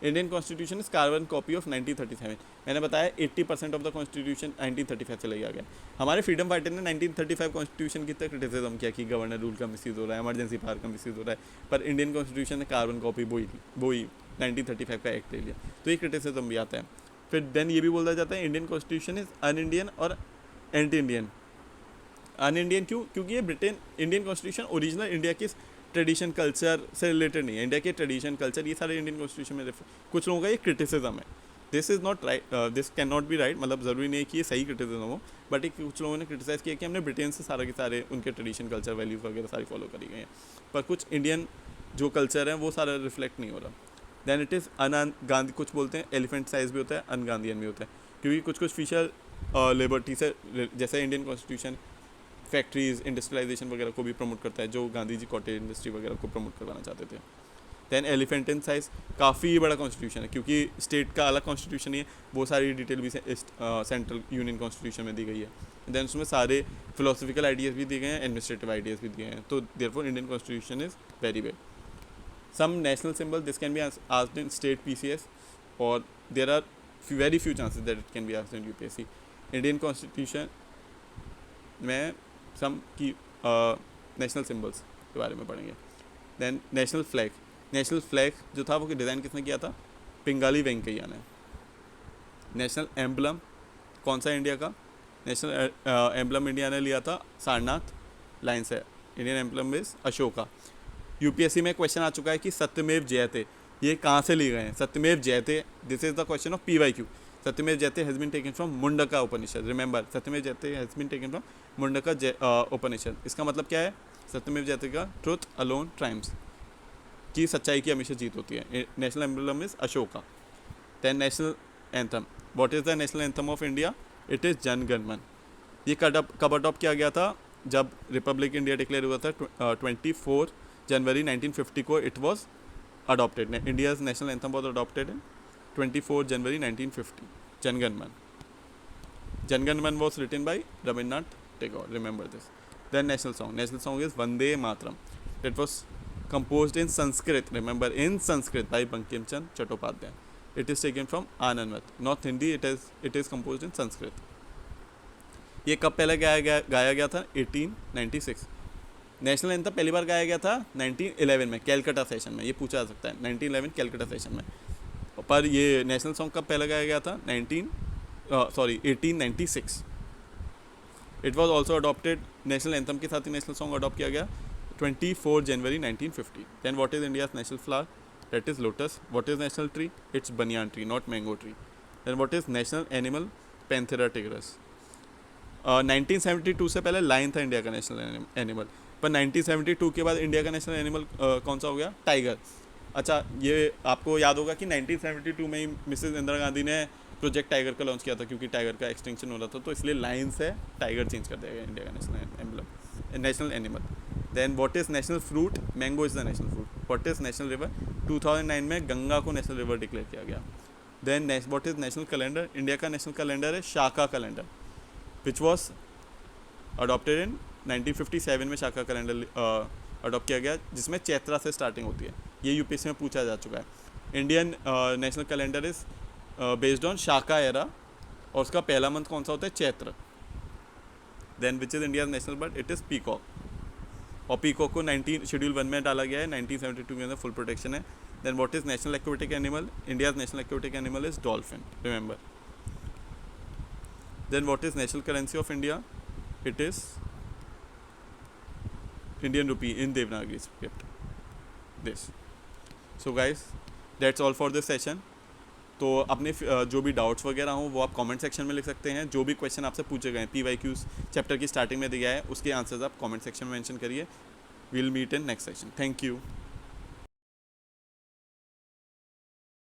Indian constitution is carbon copy of 1937। मैंने बताया 80% ऑफ द कॉन्स्टिट्यूशन 1935 से लिया गया। हमारे फ्रीडम फाइटर ने 1935 कॉन्स्टिट्यूशन की तक क्रिटिसिज्म किया कि गवर्नर रूल का मिसयूज़ हो रहा है, इमरजेंसी पावर का मिसयूज़ हो रहा है, पर इंडियन कॉन्स्टिट्यूशन ने कार्बन कॉपी वही 1935 का एक्ट ले लिया, तो ये क्रिटिसिज्म भी आता है। फिर देन ये भी बोला जाता है Indian constitution is an Indian और एंटी इंडियन। अन इंडियन क्यों? क्योंकि ये Britain, Indian constitution original India की ट्रेडिशन कल्चर से रिलेटेड नहीं है। इंडिया के ट्रेडिशन कल्चर ये सारे इंडियन कॉन्स्टिट्यूशन में कुछ लोगों का ये क्रिटिसिज्म है। This is not right, this can not be right, मतलब ज़रूरी नहीं है कि ये सही क्रिटिसिज्म हो, बट एक कुछ लोगों ने क्रिटिसाइज़ किया कि हमने ब्रिटेन से सारे के सारे उनके ट्रेडिशन कल्चर वैल्यूज़ वगैरह सारी फॉलो करी गई हैं, पर कुछ इंडियन जो कल्चर है वो सारा रिफ्लेक्ट नहीं हो रहा। देन इट इज़ अन गांधी, कुछ बोलते हैं एलिफेंट साइज भी होता है, अन गांधीयन भी होता है, क्योंकि कुछ फीचर लिबर्टी से, जैसे इंडियन कॉन्स्टिट्यूशन फैक्ट्रीज इंडस्ट्रियलाइजेशन वगैरह को भी प्रमोट करता है, जो गांधी जी कॉटेज इंडस्ट्री वगैरह को प्रमोट करवाना चाहते थे। दैन एलिफेंट इन साइज काफ़ी बड़ा कॉन्स्टिट्यूशन है, क्योंकि स्टेट का अलग कॉन्स्टिट्यूशन ही है, वो सारी डिटेल भी सेंट्रल यूनियन कॉन्स्टिट्यूशन में दी गई है। दैन उसमें सारे फिलोसफिकल आइडियाज़ भी दिए गए हैं, एडमिनिस्ट्रेटिव आइडियाज़ भी दिए हैं, तो therefore Indian constitution is very big. Some national symbol, this can be asked in state PCS, और there are very few chances that it can be asked in UPSC। Indian constitution में some की national symbols के बारे में पढ़ेंगे। Then national flag जो था वो डिज़ाइन किसने किया था? पिंगाली वेंकैया ने। नेशनल एम्बलम कौन सा इंडिया का? नेशनल एम्बलम इंडिया ने लिया था सारनाथ लाइन से। Indian emblem is Ashoka. UPSC में क्वेश्चन आ चुका है कि सत्यमेव जयते ये कहाँ से लिए गए हैं? सत्यमेव जयते, this is the question of PYQ। सत्यमेव जयते has been taken from Mundaka Upanishad. Remember, सत्यमेव जयते has been taken from Mundaka Upanishad. इसका मतलब क्या है? सत्यमेव जयते का ट्रुथ अलोन ट्राइम्स, की सच्चाई की हमेशा जीत होती है। National emblem is Ashoka. Then national anthem, what is the national anthem of India? It is Jana Gana मन। ये कब अडॉप्ट किया गया था? जब रिपब्लिक इंडिया डिक्लेयर हुआ था 24 जनवरी 1950 को it was adopted. India's national anthem was adopted in 24 January 1950। Jana Gana Mana. Jana Gana Mana was written by Rabindranath Tagore, remember this. Then national song is Vande Mataram. It was composed in Sanskrit, remember, in Sanskrit by Bankim Chand Chattopadhyay. It is taken from Anandvat, not Hindi. It is composed in Sanskrit. ये कब पहले गाया गया था? 1896। National anthem पहली बार गाया गया था 1911 में, कैलकाटा सेशन में। ये पूछा जा सकता है 1911 कैलकाटा सेशन में। पर ये नेशनल सॉन्ग कब पहले गाया गया था? 1896। It was also adopted, national anthem के साथ ही नेशनल सॉन्ग अडॉप्ट किया गया 24 जनवरी 1950. Then what is India's national flower? That is lotus. What is national tree? It's banyan tree, not mango tree. Then what is national animal? Panthera tigris. 1972 से पहले line था India का national animal, पर 1972 के बाद India का national animal कौन सा हो गया? टाइगर। अच्छा, ये आपको याद होगा कि 1972 में ही मिसेस इंदिरा गांधी ने प्रोजेक्ट टाइगर का लॉन्च किया था, क्योंकि टाइगर का एक्सटिंक्शन हो रहा था, तो इसलिए लाइन से टाइगर चेंज कर दिया गया इंडिया का national animal. Then what is national fruit? Mango is the national fruit. What is national river? 2009 में गंगा को नेशनल रिवर डिक्लेयर किया गया। Then what is national calendar? India का नेशनल कैलेंडर है शाका calendar, which was adopted in 1957 में। शाका calendar adopt किया गया, जिसमें चैत्रा से स्टार्टिंग होती है। ये UPSC में पूछा जा चुका है। Indian national calendar is based on Shaka era, और उसका पहला मंथ कौन सा होता है? Chaitra. Then which is India national bird? It is peacock, और पीकॉक को शेड्यूल 1 में डाला गया है। 1972 के अंदर फुल प्रोटेक्शन है। Then what is national aquatic animal? India's national aquatic animal is dolphin, remember. Then what is national currency of India? It is Indian rupee in Devanagari script, this. So guys, that's all for this session. तो अपने जो भी doubts वगैरह हों वो आप comment section में लिख सकते हैं। जो भी क्वेश्चन आपसे पूछे गए हैं PYQs चैप्टर की स्टार्टिंग में दिया है, उसके आंसर्स आप कमेंट सेक्शन में मेंशन करिए। We'll meet in next session. Thank you.